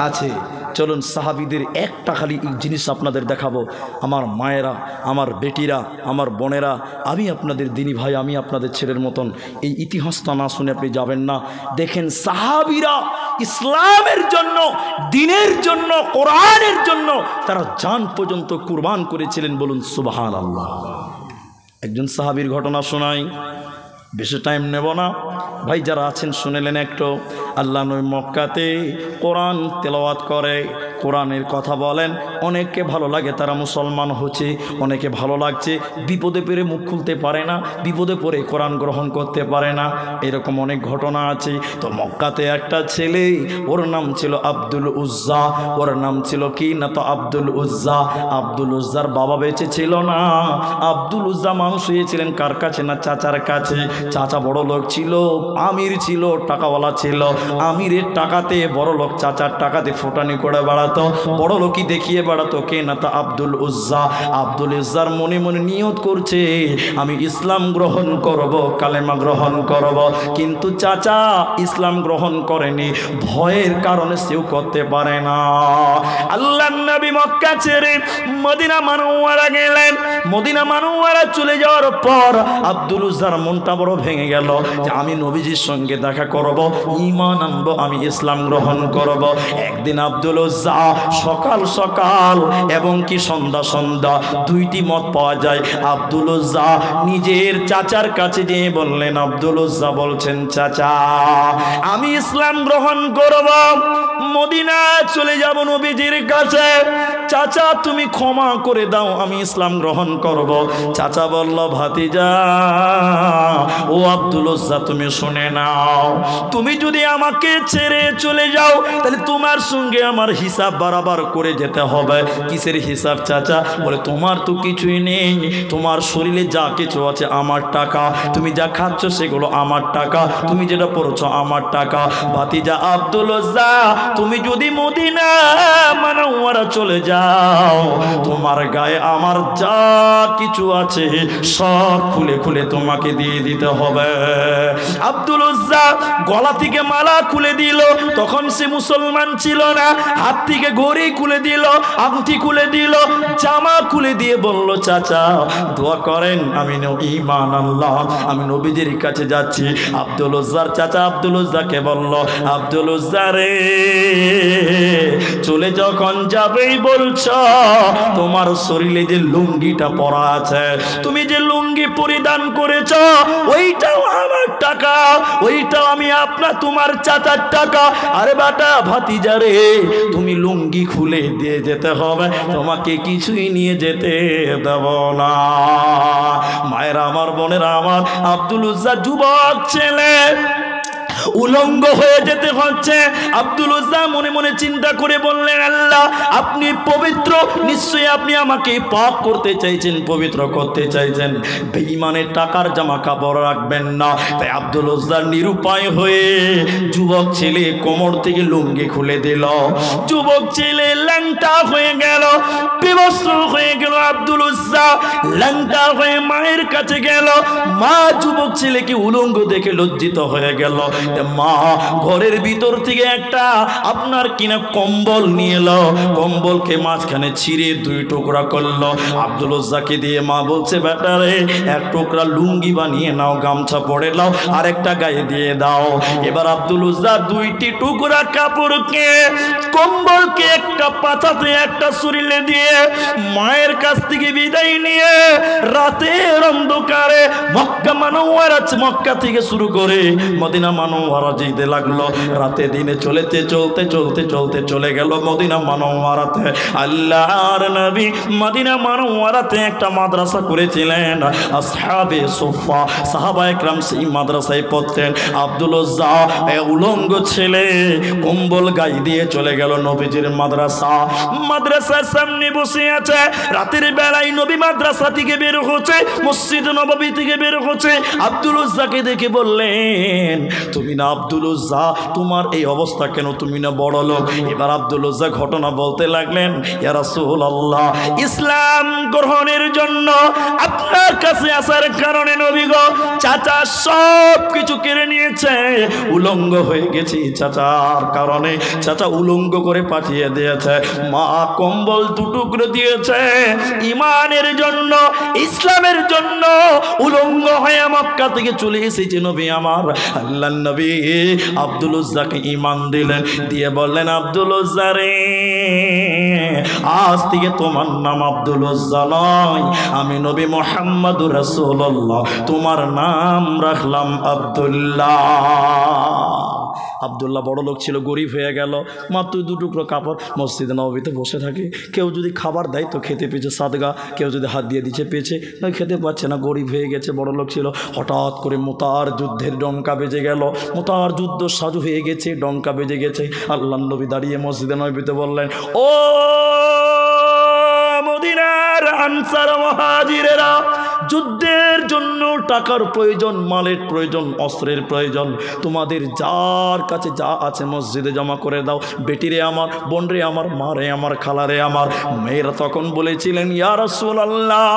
আছে। চলুন সাহাবীদের একটা খালি জিনিস আপনাদের দেখাবো। আমার মায়েরা, আমার বেটিরা, আমার বোনেরা, আমি আপনাদের দিনী ভাই, আমি আপনাদের ছেলের মতন, এই ইতিহাসটা না শুনে আপনি যাবেন না। দেখেন সাহাবীরা ইসলামের জন্য, দ্বীনের জন্য, কোরআনের জন্য তারা জান পর্যন্ত কুরবান করেছিলেন। বলুন সুবহানাল্লাহ। একজন সাহাবীর ঘটনা শোনাই, বেশি টাইম নেব না ভাই, যারা আছেন শুনেলেন একটু। আল্লাহ নবী মক্কাতে কোরআন তেলাওয়াত করে, কোরআনের কথা বলেন, অনেককে ভালো লাগে, তারা মুসলমান হচ্ছে, অনেকে ভালো লাগছে, বিপদে পড়ে মুখ খুলতে পারে না, বিপদে পড়ে কোরআন গ্রহণ করতে পারে না, এরকম অনেক ঘটনা আছে। তো মক্কাতে একটা ছেলে, ওর নাম ছিল আব্দুল উজ্জা। ওর নাম ছিল কি না, তো আব্দুল উজ্জা। আব্দুল উজ্জার বাবা বেঁচে ছিল না। আব্দুল উজ্জা মানুষ হয়েছিলেন কার কাছে না, চাচার কাছে। চাচা বড় লোক ছিল, আমির ছিল, টাকাওয়ালা ছিল। আমিরের টাকাতে বড় লোক চাচার টাকাতে ফোটানি করে বেড়াতো, বড় লোকই দেখিয়ে বেড়াতো। কে না, তা আব্দুল উজ্জা। আব্দুল উজ্জার মনে মনে নিয়ত করছে আমি ইসলাম গ্রহণ করব, কালেমা গ্রহণ করব, কিন্তু চাচা ইসলাম গ্রহণ করেনি, ভয়ের কারণে সেও করতে পারে না। আল্লাহর নবী মক্কা ছেড়ে মদিনা মুনাওয়ারা গেলেন। মদিনা মুনাওয়ারা চলে যাওয়ার পর আব্দুল উজ্জার মনটা বড় ভেঙে গেল যে আমি নবীজির সঙ্গে দেখা করব, ঈমান আনবো, আমি ইসলাম গ্রহণ করব। একদিন আব্দুল উজ্জা সকাল সকাল এবং কি সন্ধ্যা সন্ধ্যা, দুইটি মত পাওয়া যায়। আব্দুল উজ্জা নিজের চাচার কাছে গিয়ে বললেন, আব্দুল উজ্জা বলছেন, চাচা আমি ইসলাম গ্রহণ করব, মদিনা চলে যাব নবীজির কাছে। চাচা তুমি ক্ষমা করে দাও, আমি ইসলাম গ্রহণ করব। চাচা বলল ভাতিজা ও আব্দুল উজ্জা তুমি শুনে নাও, তুমি যদি আমাকে ছেড়ে চলে যাও তাহলে তোমার সঙ্গে আমার হিসাব বারবার করে যেতে হবে। কিসের হিসাব চাচা? বলে তোমার তো কিছুই নেই, তোমার শরীরে যা কিছু আছে আমার টাকা, তুমি যা খাচ্ছ সেগুলো আমার টাকা, তুমি যেটা পড়ছো আমার টাকা। ভাতিজা আব্দুল উজ্জা তুমি যদি মদিনা মুনাওয়ারা চলে যাও তোমার গায়ে আমার যা কিছু আছে সব খুলে খুলে তোমাকে দিয়ে দিতে হবে। আব্দুল উজ্জা গলা থেকে মালা খুলে দিল, তখন সে মুসলমান ছিল না, হাত থেকে ঘড়ি খুলে দিল, আংটি খুলে দিল, জামা খুলে দিয়ে বলল চাচা দোয়া করেন আমি ঈমান আল্লাহ, আমি নবীজির কাছে যাচ্ছি। আব্দুল উজ্জার চাচা আব্দুল উজ্জাকে বলল আব্দুল উজ্জা রে চলে যখন যাবেই বলছ, তোমার শরীরে যে লুঙ্গিটা পরা আছে, তুমি যে লুঙ্গি পরিধান করেছ ওইটাও আমার টাকা, ওইটাও আমি তোমার চাচার টাকা। আরে বাটা ভাতিজা রে তুমি লুঙ্গি খুলে দিয়ে যেতে হবে, তোমাকে কিছুই নিয়ে যেতে দেব না। মায়েরা আমার, বোনেরা আমার, আব্দুল উজ্জা যুবক ছেলে, উলঙ্গ হয়ে যেতে হচ্ছে। আব্দুল উজ্জা মনে মনে চিন্তা করে বললেন আল্লাহ আপনি পবিত্র, নিশ্চয়ই আপনি আমাকে পাক করতে চাইছেন, পবিত্র করতে চাইছেন, বেঈমানের টাকার জামা কাপড় রাখবেন না। তাই আব্দুল উজ্জা নিরুপায় হয়ে যুবক ছেলে কোমর থেকে লুঙ্গি খুলে দিল, যুবক ছেলে ল্যাংটা হয়ে গেল, বিবস্ত্র হয়ে গেল। আব্দুল উজ্জা ল্যাংটা হয়ে মায়ের কাছে গেল, মা যুবক ছেলেকে উলঙ্গ দেখে লজ্জিত হয়ে গেল। মা ঘরের ভিতর থেকে একটা আপনার কিনা কম্বল নিয়ে এলো, কম্বলকে মাঝখানে ছিঁড়ে দুই টুকরা করলো। আব্দুল উজ্জাকে দিয়ে মা বলছে বেটারে এক টুকরা লুঙ্গি বানিয়ে নাও, গামছা পরে নাও, আর একটা গায়ে দিয়ে দাও। এবার আব্দুল উজ্জা দুইটি টুকরা কাপড়কে, কম্বলকে একটা পাতাতে একটা শরীরে দিয়ে মায়ের কাছ থেকে বিদায় নিয়ে রাতের অন্ধকারে মক্কা মুনাওয়ারা, মক্কা থেকে শুরু করে মদিনা মুনাওয়ারা যেতে লাগলো। রাতে দিনে চলতে চলতে চলতে চলতে চলে গেল মদিনা মুনাওয়ারাতে। আল্লাহর নবী মদিনা মুনাওয়ারাতে একটা মাদ্রাসা করেছিলেন, আসহাবে সুফা, সাহাবায়ে কেরাম সেই মাদ্রাসায় পড়তেন। আব্দুল উজ্জা উলঙ্গ ছেলে কম্বল গায়ে দিয়ে চলে গেল নবীজির মাদ্রাসা। মাদ্রাসার সামনে বসে আছে, রাতের বেলায় নবী মাদ্রাসা থেকে বের হচ্ছে, মসজিদ নববী থেকে বের হচ্ছে। আব্দুল উজ্জাকে দেখে বললেন তুমি না আব্দুল উজ্জা, তোমার এই অবস্থা কেন? তুমি না বড় লোক। এবার আব্দুল উজ্জা ঘটনা বলতে লাগলেন, ইয়া রাসূলুল্লাহ ইসলাম গ্রহণের জন্য আপনার কাছে আসার কারণে নবী গো চাচা সব কিছু কেড়ে নিয়েছে, উলঙ্গ হয়ে গেছি চাচার কারণে, চাচা উলঙ্গ করে পাঠিয়ে দিয়েছে, মা কম্বল দুটুকরো দিয়েছে, ইমানের জন্য ইসলামের জন্য উলঙ্গ হয়ে মক্কা থেকে চলে এসেছে নবী আমার। আল্লাহর নবী আব্দুল উজ্জাকে ঈমান দিলেন, দিয়ে বললেন আব্দুল উজ্জা রে আজ থেকে তোমার নাম আব্দুল উজ্জা নয়, আমি নবী মুহাম্মদুর রাসূলুল্লাহ, তোমার নাম রাখলাম আব্দুল্লাহ। আব্দুল্লাহ বড় লোক ছিল, গরিব হয়ে গেল, মাত্র দুটুকরো কাপড়, মসজিদে নববীতে বসে থাকে, কেউ যদি খাবার দেয় তো খেতে পেয়েছে সাদগা, কেউ যদি হাত দিয়ে দিচ্ছে পেয়েছে, খেতে পাচ্ছে না, গরিব হয়ে গেছে, বড় লোক ছিল। হঠাৎ করে মুতার যুদ্ধের ডঙ্কা বেজে গেল, মুতার যুদ্ধ সাজু হয়ে গেছে, ডঙ্কা বেজে গেছে। আল্লাহর নবী দাঁড়িয়ে মসজিদে নববীতে বললেন, ও মদিনার আনসার মুহাজিরেরা, যুদ্ধের জন্য টাকার প্রয়োজন, মালের প্রয়োজন, অস্ত্রের প্রয়োজন, তোমাদের যার কাছে যা আছে মসজিদে জমা করে দাও। বেটিরে আমার, বোনরে আমার, মারে আমার, খালারে আমার। মেয়েরা তখন বলেছিলেন ইয়া রাসূলুল্লাহ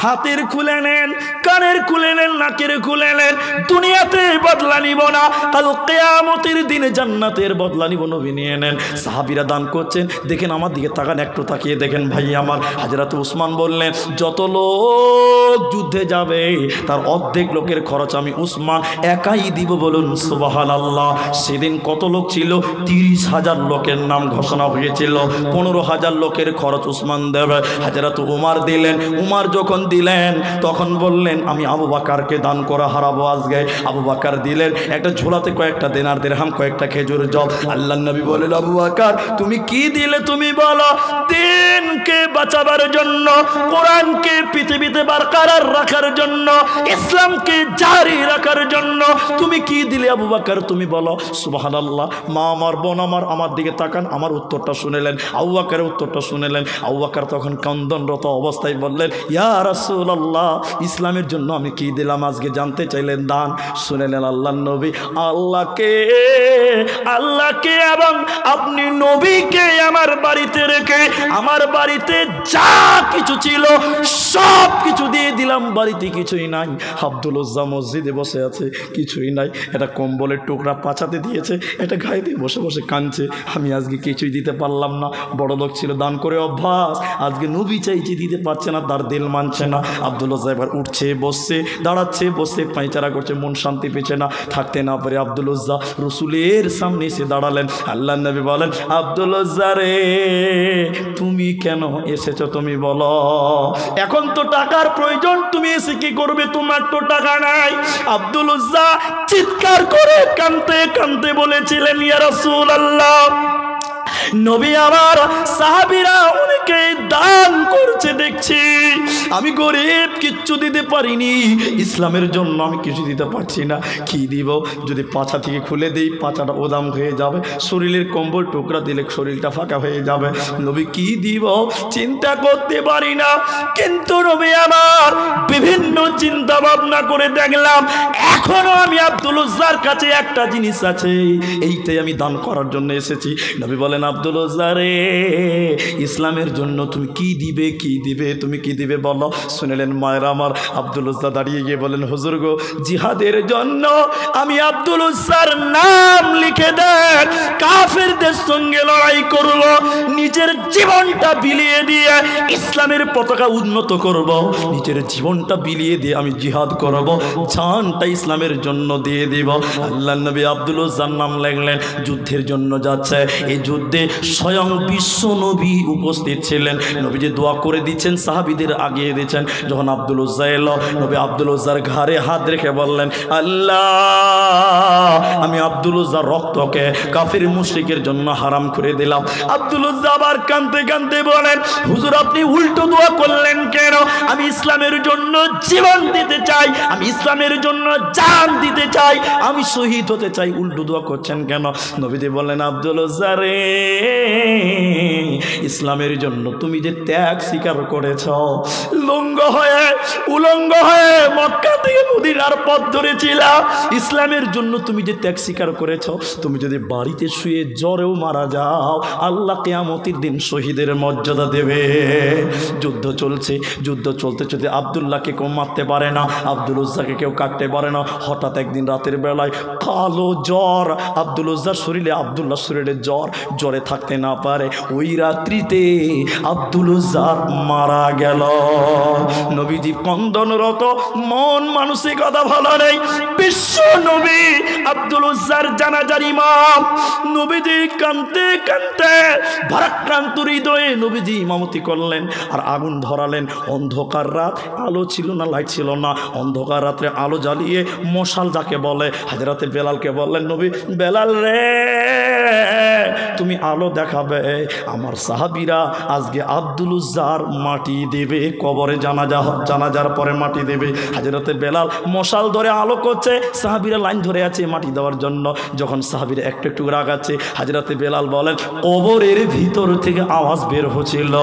হাতের খুলে নেন, কানের খুলে নেন, নাকের খুলে নেন, দুনিয়াতে বদলা নিব না, কাল কিয়ামতের দিনে জান্নাতের বদলা নিব, নবী নিয়ে নেন। সাহাবীরা দান করছেন, দেখেন আমার দিকে তাকান, একটু তাকিয়ে দেখেন ভাই আমার। হযরত উসমান বললেন যত লোক যুদ্ধে যাবে তার অর্ধেক লোকের খরচ আমি উসমান একাই দিব, বলুন সুবহানাল্লাহ। সেদিন কত লোক ছিল? 30,000 লোকের নাম ঘোষণা হয়েছিল। 15,000 লোকের খরচ উসমান দেবে। হযরত উমর দিলেন। উমর যখন দিলেন তখন বললেন আমি আবু বকরকে দান করা হারাবো আজকে। আবু বকর দিলেন একটা ঝোলাতে কয়েকটা দিনার দিরহাম, কয়েকটা খেজুর জল। আল্লাহর নবী বলেন আবু বকর তুমি কি দিলে তুমি বলো। দিনকে বাঁচাবার জন্য, কোরআনকে পৃথিবীতে বরকরার রাখার জন্য, ইসলামকে জারি রাখার জন্য তুমি কি দিলে আবু বকর তুমি বলো। সুবহানাল্লাহ। মা আমার, বোন আমার, আমার দিকে তাকান, আমার উত্তরটা শুনেলেন, আবু বকরের উত্তরটা শুনেলেন। আবু বকর তখন কান্দনরত অবস্থায় বললেন ইয়া রাসূলুল্লাহ ইসলামের জন্য আমি কি দিলাম আজকে জানতে চাইলেন দান। শুনেলেন আল্লাহর নবী আল্লাহকে এবং আপনি নবীকে আমার বাড়িতে রেখে আমার বাড়িতে যা কিছু ছিল সব কিছু দিয়ে দিলাম, বাড়িতে কিছুই নাই। আব্দুল উজ্জা মসজিদে বসে আছে, কিছুই নাই। এটা কম্বলের টুকরা পাছাতে দিয়েছে, এটা গায়ে দিয়ে বসে বসে কাঁদছে, আমি আজকে কিছুই দিতে পারলাম না। বড় লোক ছিল, দান করে অভ্যাস, আজকে নবী চাইছে দিতে পারছে না, তার দিল মানছে না। আব্দুল উজ্জা এবার উঠছে, বসছে, দাঁড়াচ্ছে, বসে পায়চারা করছে, মন শান্তি পেছে না। থাকতে না পারে আব্দুল উজ্জা রসুলের সামনে এসে দাঁড়ালেন। আল্লাহর নবী বলেন আব্দুল উজ্জা রে তুমি কেন এসেছো তুমি বলো। এখন তো টাকার প্রয়োজন, তুমি এসে কি করবে, তোমার তো টাকা নাই। আব্দুল উজ্জা চিৎকার করে কাঁদতে কাঁদতে বলেছিলেন ইয়া রাসূলুল্লাহ নবী আমার সাহাবীরা অনেকে দান করছে দেখছি, আমি গরিব কিচ্ছু দিতে পারিনি, ইসলামের জন্য আমি কিছু দিতে পারছি না, কি দিব। যদি পাছা থেকে খুলে দিই পাছাটা ওদাম হয়ে যাবে, শরীরের কম্বল টুকরা দিলে শরীরটা ফাঁকা হয়ে যাবে, নবী কি দিব চিন্তা করতে পারি না। কিন্তু নবী আমার বিভিন্ন চিন্তা ভাবনা করে দেখলাম এখনো আমি আব্দুল উজ্জার কাছে একটা জিনিস আছে, এইটাই আমি দান করার জন্য এসেছি। নবী বলেন আব্দুল উজ্জা রে ইসলামের জন্য তুমি কি দিবে, কি দিবে, তুমি কি দিবে বলো। শুনলেন মায়ের আমার, আব্দুল উজ্জা দাঁড়িয়ে গিয়ে বলেন হুজুর গো জিহাদের জন্য আমি আব্দুল উজ্জার নাম লিখে দেন, কাফেরদের সঙ্গে লড়াই করব, নিজের জীবনটা বিলিয়ে দিয়ে ইসলামের পতাকা উন্নত করব, নিজের জীবনটা বিলিয়ে দিয়ে আমি জিহাদ করব, জানটা ইসলামের জন্য দিয়ে দিব। আল্লাহর নবী আব্দুল উজ্জার নাম লিখলেন, যুদ্ধের জন্য যাচ্ছে। এই যুদ্ধে স্বয়ং বিশ্ব নবী উপস্থিত ছিলেন, নবী যে দোয়া করে দিচ্ছেন সাহাবীদের আগিয়ে দিচ্ছেন। যখন আব্দুল উজ্জা এলো, নবী আব্দুল উজ্জার ঘাড়ে হাত রেখে বললেন আল্লাহ আমি আব্দুল উজ্জার রক্তকে কাফির মুশরিকের জন্য হারাম করে দিলাম। আব্দুল উজ্জা আবার কাঁদতে কাঁদতে বলেন হুজুর আপনি উল্টো দোয়া করলেন কেন, আমি ইসলামের জন্য জীবন দিতে চাই, আমি ইসলামের জন্য জান দিতে চাই, আমি শহীদ হতে চাই, উল্টো দোয়া করছেন কেন। নবীজি বললেন আব্দুল উজ্জা রে ইসলামের জন্য তুমি যে ত্যাগ স্বীকার করেছ, লঙ্গ হয়ে উলঙ্গ হয়ে মক্কা থেকে মদিনার পথ ধরেছিলাম, ইসলামের জন্য তুমি যে ত্যাগ স্বীকার করেছ, তুমি যদি বাড়িতে শুয়ে জ্বরেও মারা যাও আল্লাহ কিয়ামতের দিন শহীদের মর্যাদা দেবে। যুদ্ধ চলছে, যুদ্ধ চলতে চলতে আব্দুল্লাহকে কেউ মারতে পারে না, আব্দুল উজ্জাকে কেউ কাটতে পারে না। হঠাৎ একদিন রাতের বেলায় কালো জ্বর আব্দুল উজ্জার শরীরে, আব্দুল্লাহ শরীরে জ্বর, জ্বরে থাকতে না পারে। ওই রাত্রিতে আব্দুল উজ্জার মারা গেল। নবীজি কন্দনরত, মন মানসিকতা ভালো নেই। বিশ্ব নবী আব্দুল উজ্জার জানাজার ইমাম, নবীজি কাঁদতে কাঁদতে ভারাক্রান্ত হৃদয়ে নবীজি ইমামতি করলেন আর আগুন ধরালেন। অন্ধকার রাত, আলো ছিল না, লাইট ছিল না, অন্ধকার রাত্রে আলো জ্বালিয়ে মশাল যাকে বলে, হযরতে বেলালকে বললেন নবী বেলাল রে তুমি আলো দেখাবে, আমার সাহাবীরা আজকে আব্দুল উজ্জার মাটি দেবে, কবরে জানাজার পরে মাটি দেবে। হযরতে বেলাল মশাল ধরে আলো করছে, সাহাবীরা লাইন ধরে আছে মাটি দেওয়ার জন্য। যখন সাহাবীরা একটু একটু রাগাচ্ছে, হযরতে বেলাল বলেন কবরের ভিতর থেকে আওয়াজ বের হচ্ছিল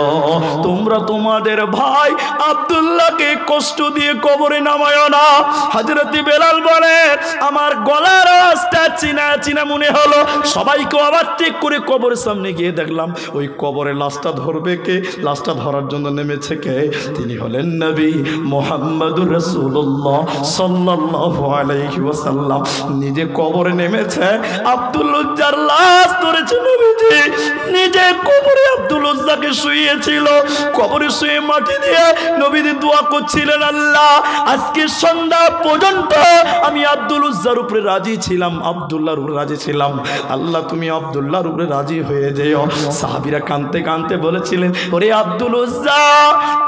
তোমরা তোমাদের ভাই আব্দুল্লাহকে কষ্ট দিয়ে কবরে নামায় না। হযরতে বেলাল বলে আমার গলার আওয়াজটা চিনা চিনা মনে হলো, সবাইকে আবার ঠিক করে কবরের সামনে গিয়ে দেখলাম ওই কবরে লাশটা ধরবে কে, লাশটা ধরার জন্য নেমেছে কে? তিনি হলেন নবী মুহাম্মদুর রাসূলুল্লাহ সাল্লাল্লাহু আলাইহি ওয়াসাল্লাম। নিজে কবরে নেমেছে, আব্দুল উজ্জার লাশ ধরেছে নবীজি। নিজে কবরে আব্দুল উজ্জাকে শুইয়েছিল, কবরে শুয়ে মাটি দিয়ে নবীজি দোয়া করছিলেন, আল্লাহ আজকে সন্ধ্যা পর্যন্ত আমি আব্দুল উজ্জার উপরে রাজি ছিলাম, আব্দুল্লাহর উপরে রাজি ছিলাম, আল্লাহ তুমি আব্দুল্লাহর উপরে রাজি হয়ে যেও। সাহাবীরা কাঁদতে কাঁদতে বলেছিলেন, ওরে আব্দুল উজ্জা,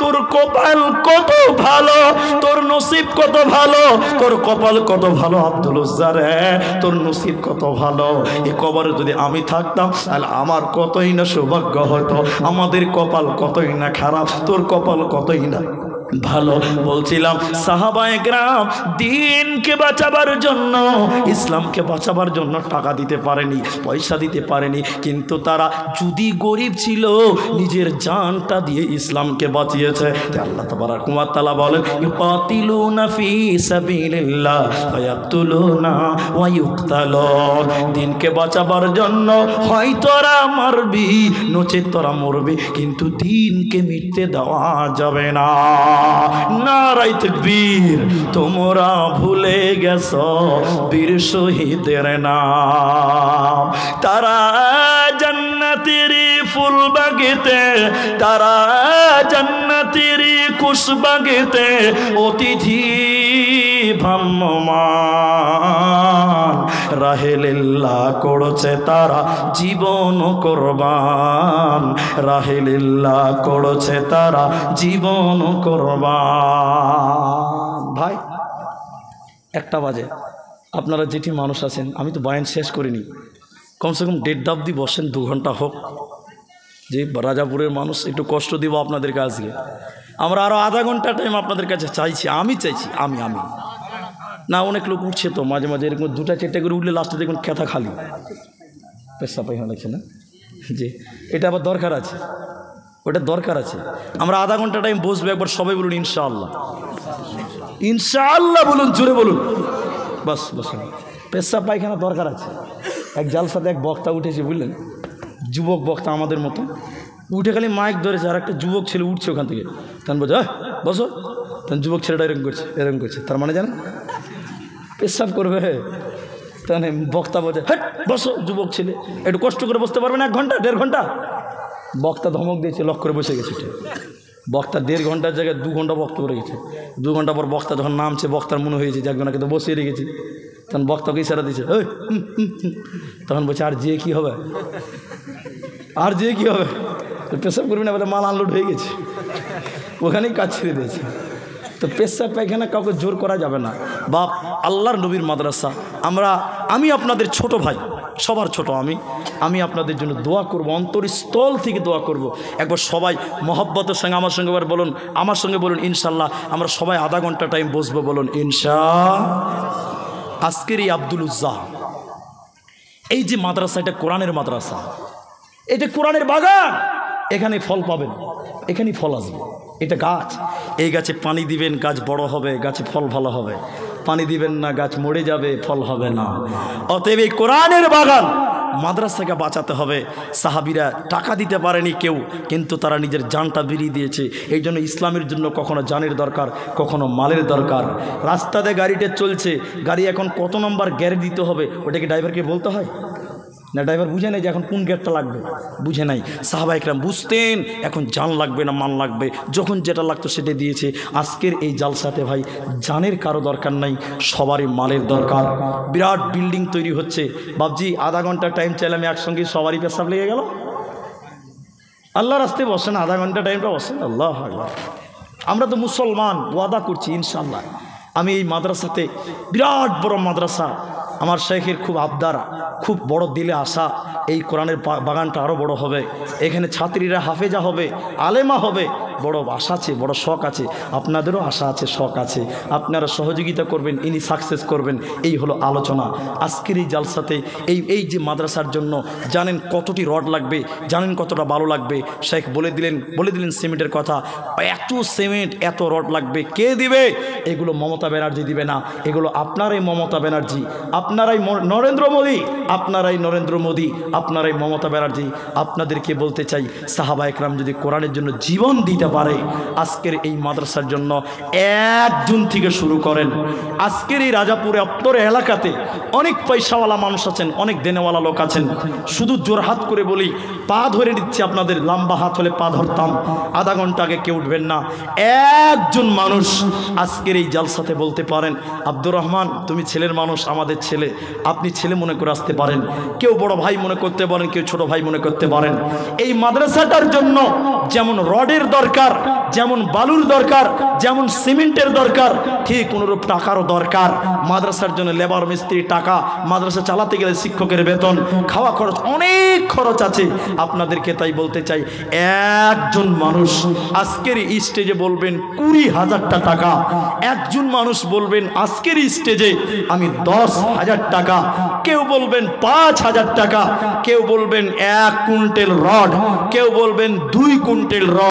তোর কপাল কত ভালো, তোর নসিব কত ভালো, তোর কপাল কত ভালো আব্দুল উজ্জা রে, তোর নসিব কত ভালো। এই কবরে যদি আমি থাকতাম তাহলে আমার কতই না সৌভাগ্য হতো, আমাদের কপাল কতই না খারাপ, তোর কপাল কতই না ভালো। বলছিলাম সাহাবায়ে কেরাম দ্বীনকে বাঁচাবার জন্য, ইসলামকে বাঁচাবার জন্য টাকা দিতে পারেনি, পয়সা দিতে পারেনি, কিন্তু তারা যদি গরিব ছিল নিজের জানটা দিয়ে ইসলামকে বাঁচিয়েছে। আল্লাহ তাবারাক ওয়া তাআলা বলেন, ইউকাতিলুনা ফি সাবিলিল্লাহ ফায়াকতুলুনা ওয়া ইউকতালুন। দ্বীনকে বাঁচাবার জন্য হয় তোরা মারবি নচেত তোরা মরবি, কিন্তু দ্বীনকে মিটতে দেওয়া যাবে না। নারায়ে তাকবীর। তোমরা ভুলে গেছো বীর শহীদের নাম, তারা জান্নাতের ফুল বাগিতে, তারা জান্নাতের কুশ বাগিতে অতিথি ভ্রাম্যমান, রাহেলিল্লাহ করছে তারা জীবন কোরবান, রাহেলিল্লাহ করছে তারা জীবন কোরবান। ভাই 1টা বাজে, আপনারা যেটি মানুষ আছেন, আমি তো বয়ান শেষ করিনি, কমসে কম 1.5 অবধি বসেন, 2 ঘন্টা হোক। যে রাজাপুরের মানুষ, একটু কষ্ট দিব আপনাদেরকে আজকে। আমরা আরও আধা ঘন্টা টাইম আপনাদের কাছে চাইছি, আমি চাইছি, আমি না, অনেক লোক উঠছে তো মাঝে মাঝে, এরকম 2টা 4টা করে উঠলে লাস্টে দেখুন খেতা খালি, পেশা পায়খানা লাগছে না, যে এটা আবার দরকার আছে, ওটা দরকার আছে। আমরা আধা ঘন্টা টাইম বসবো, একবার সবাই বলুন ইনশাআল্লাহ, ইনশাআল্লাহ বলুন, জোরে বলুন, বাস বসুন। পেশা পায়খানা দরকার আছে। এক জালসাতে এক বক্তা উঠেছে, বুঝলেন, যুবক বক্তা আমাদের মতো, উঠে খালি মাইক ধরেছে, আর একটা যুবক ছেলে উঠছে ওখান থেকে, তখন বলছে বসো, তখন যুবক ছেলেটা এরকম করছে, তার মানে জানেন পেশাব করবে, তখন বক্তা বলছে হ্যাঁ বসো, যুবক ছেলে একটু কষ্ট করে বসতে পারবে না, 1 ঘন্টা 1.5 ঘন্টা। বক্তা ধমক দিয়েছে, লক করে বসে গেছে। বক্তা 1.5 ঘন্টার জায়গায় 2 ঘন্টা বক্তব্য রেখেছে। 2 ঘন্টা পর বক্তা যখন নামছে, বক্তার মনে হয়েছে যে একজনকে তো বসিয়ে রেখেছি, তখন বক্তাকে ইশারা দিয়েছে, তখন বলছে আর যে কি হবে, আর যে কি হবে, পেশাব করবি না, বলে মাল আনলোড হয়ে গেছে, ওখানেই কাজ ছেড়ে দিয়েছে। তো পেশাব পায়খানা কাউকে জোর করা যাবে না। বাপ আল্লাহর নবীর মাদ্রাসা, আমি আপনাদের ছোট ভাই, সবার ছোট আমি আপনাদের জন্য দোয়া করব, অন্তরস্থল থেকে দোয়া করব। একবার সবাই মহব্বতের সঙ্গে আমার সঙ্গে বলুন ইনশাল্লাহ। আমরা সবাই আধা ঘন্টা টাইম বসবো, বলুন ইনশাআল্লাহ। আজকের এই আব্দুল উজ্জা, এই যে মাদ্রাসা, এটা কোরআনের মাদ্রাসা, এটা কোরআনের বাগান, এখানে ফল পাবেন, এখানেই ফল আসবে। এটা গাছ, এই গাছে পানি দিবেন, গাছ বড় হবে, গাছে ফল ভালো হবে। পানি দিবেন না, গাছ মরে যাবে, ফল হবে না। অতএব এই কোরআনের বাগান মাদ্রাসাকে বাঁচাতে হবে। সাহাবীরা টাকা দিতে পারেনি কেউ, কিন্তু তারা নিজের জানটা বিলিয়ে দিয়েছে। এই জন্য ইসলামের জন্য কখনো জানের দরকার, কখনো মালের দরকার। রাস্তাতে গাড়িটা চলছে, গাড়ি এখন কত নম্বর গ্যারে দিতে হবে, ওটাকে ড্রাইভারকে বলতে হয় না? ড্রাইভার বুঝে নেই যে এখন কোন গেটটা লাগবে, বুঝে নাই। সাহাবা একরাম বুঝতেন এখন জান লাগবে না মান লাগবে, যখন যেটা লাগতো সেটা দিয়েছে। আজকের এই জালসাতে ভাই জানের কারো দরকার নাই, সবারই মালের দরকার। বিরাট বিল্ডিং তৈরি হচ্ছে, বাবজি আধা ঘন্টা টাইম চাইলে আমি একসঙ্গে সবারই পেশাব লেগে গেল। আল্লাহর রাস্তায় বসেন, আধা ঘন্টা টাইমটা বসেন। আল্লাহ আল্লাহ, আমরা তো মুসলমান, ওয়াদা করছি ইনশাআল্লাহ আমি এই মাদ্রাসাতে, বিরাট বড় মাদ্রাসা, আমার শেখের খুব আবদার, খুব বড় দিলে আশা, এই কোরআনের বাগানটা আরও বড় হবে। এখানে ছাত্রীরা হাফেজা হবে, আলেমা হবে, বড় আশা আছে, বড় শখ আছে, আপনাদেরও আশা আছে, শখ আছে, আপনারা সহযোগিতা করবেন, ইনি সাকসেস করবেন। এই হলো আলোচনা আজকের এই জালসাতে। এই যে মাদ্রাসার জন্য জানেন কতটি রড লাগবে, জানেন কতটা ভালো লাগবে। শেখ বলে দিলেন সিমেন্টের কথা, এত সিমেন্ট এত রড লাগবে, কে দিবে? এগুলো মমতা ব্যানার্জি দিবে না, এগুলো আপনারাই মমতা ব্যানার্জি, আপনারাই নরেন্দ্র মোদী, আপনারাই মমতা ব্যানার্জি। আপনাদেরকে বলতে চাই, সাহাবা একরাম যদি কোরআনের জন্য জীবন দিতে পারে, আজকের এই মাদ্রাসার জন্য 1 জুন থেকে শুরু করেন। আজকের এই রাজাপুরে অত্তর এলাকাতে অনেক পয়সাওয়ালা মানুষ আছেন, অনেক দেনেওয়ালা লোক আছেন। শুধু জোরহাত করে বলি, পা ধরে নিচ্ছি আপনাদের, লম্বা হাত হলে পা ধরতাম, আধা ঘন্টা আগে কেউ উঠবেন না। একজন মানুষ আজকের এই জালসাতে বলতে পারেন, আব্দুর রহমান তুমি ছেলের মানুষ, আমাদের ছেলে, আপনি ছেলে মনে করে আসতে পারেন, কেউ বড় ভাই মনে করতে পারেন, কেউ ছোট ভাই মনে করতে পারেন। এই মাদ্রাসাটার জন্য যেমন রডের দরকার, যেমন বালুর দরকার, যেমন সিমেন্টের দরকার, ঠিক অনুরূপ টাকারও দরকার। মাদ্রাসার জন্য লেবার মিস্ত্রি টাকা, মাদ্রাসা চালাতে গেলে শিক্ষকের বেতন, খাওয়া খরচ, অনেক খরচ আছে। আপনাদেরকে তাই বলতে চাই, একজন মানুষ আজকের স্টেজে বলবেন 20,000 টাকা, একজন মানুষ বলবেন আজকের স্টেজে আমি 10,000 টাকা, কেউ বলবেন 5,000 টাকা, কেউ বলবেন 1 কুইন্টাল রড, কেউ বলবেন 2 কুইন্টাল রড।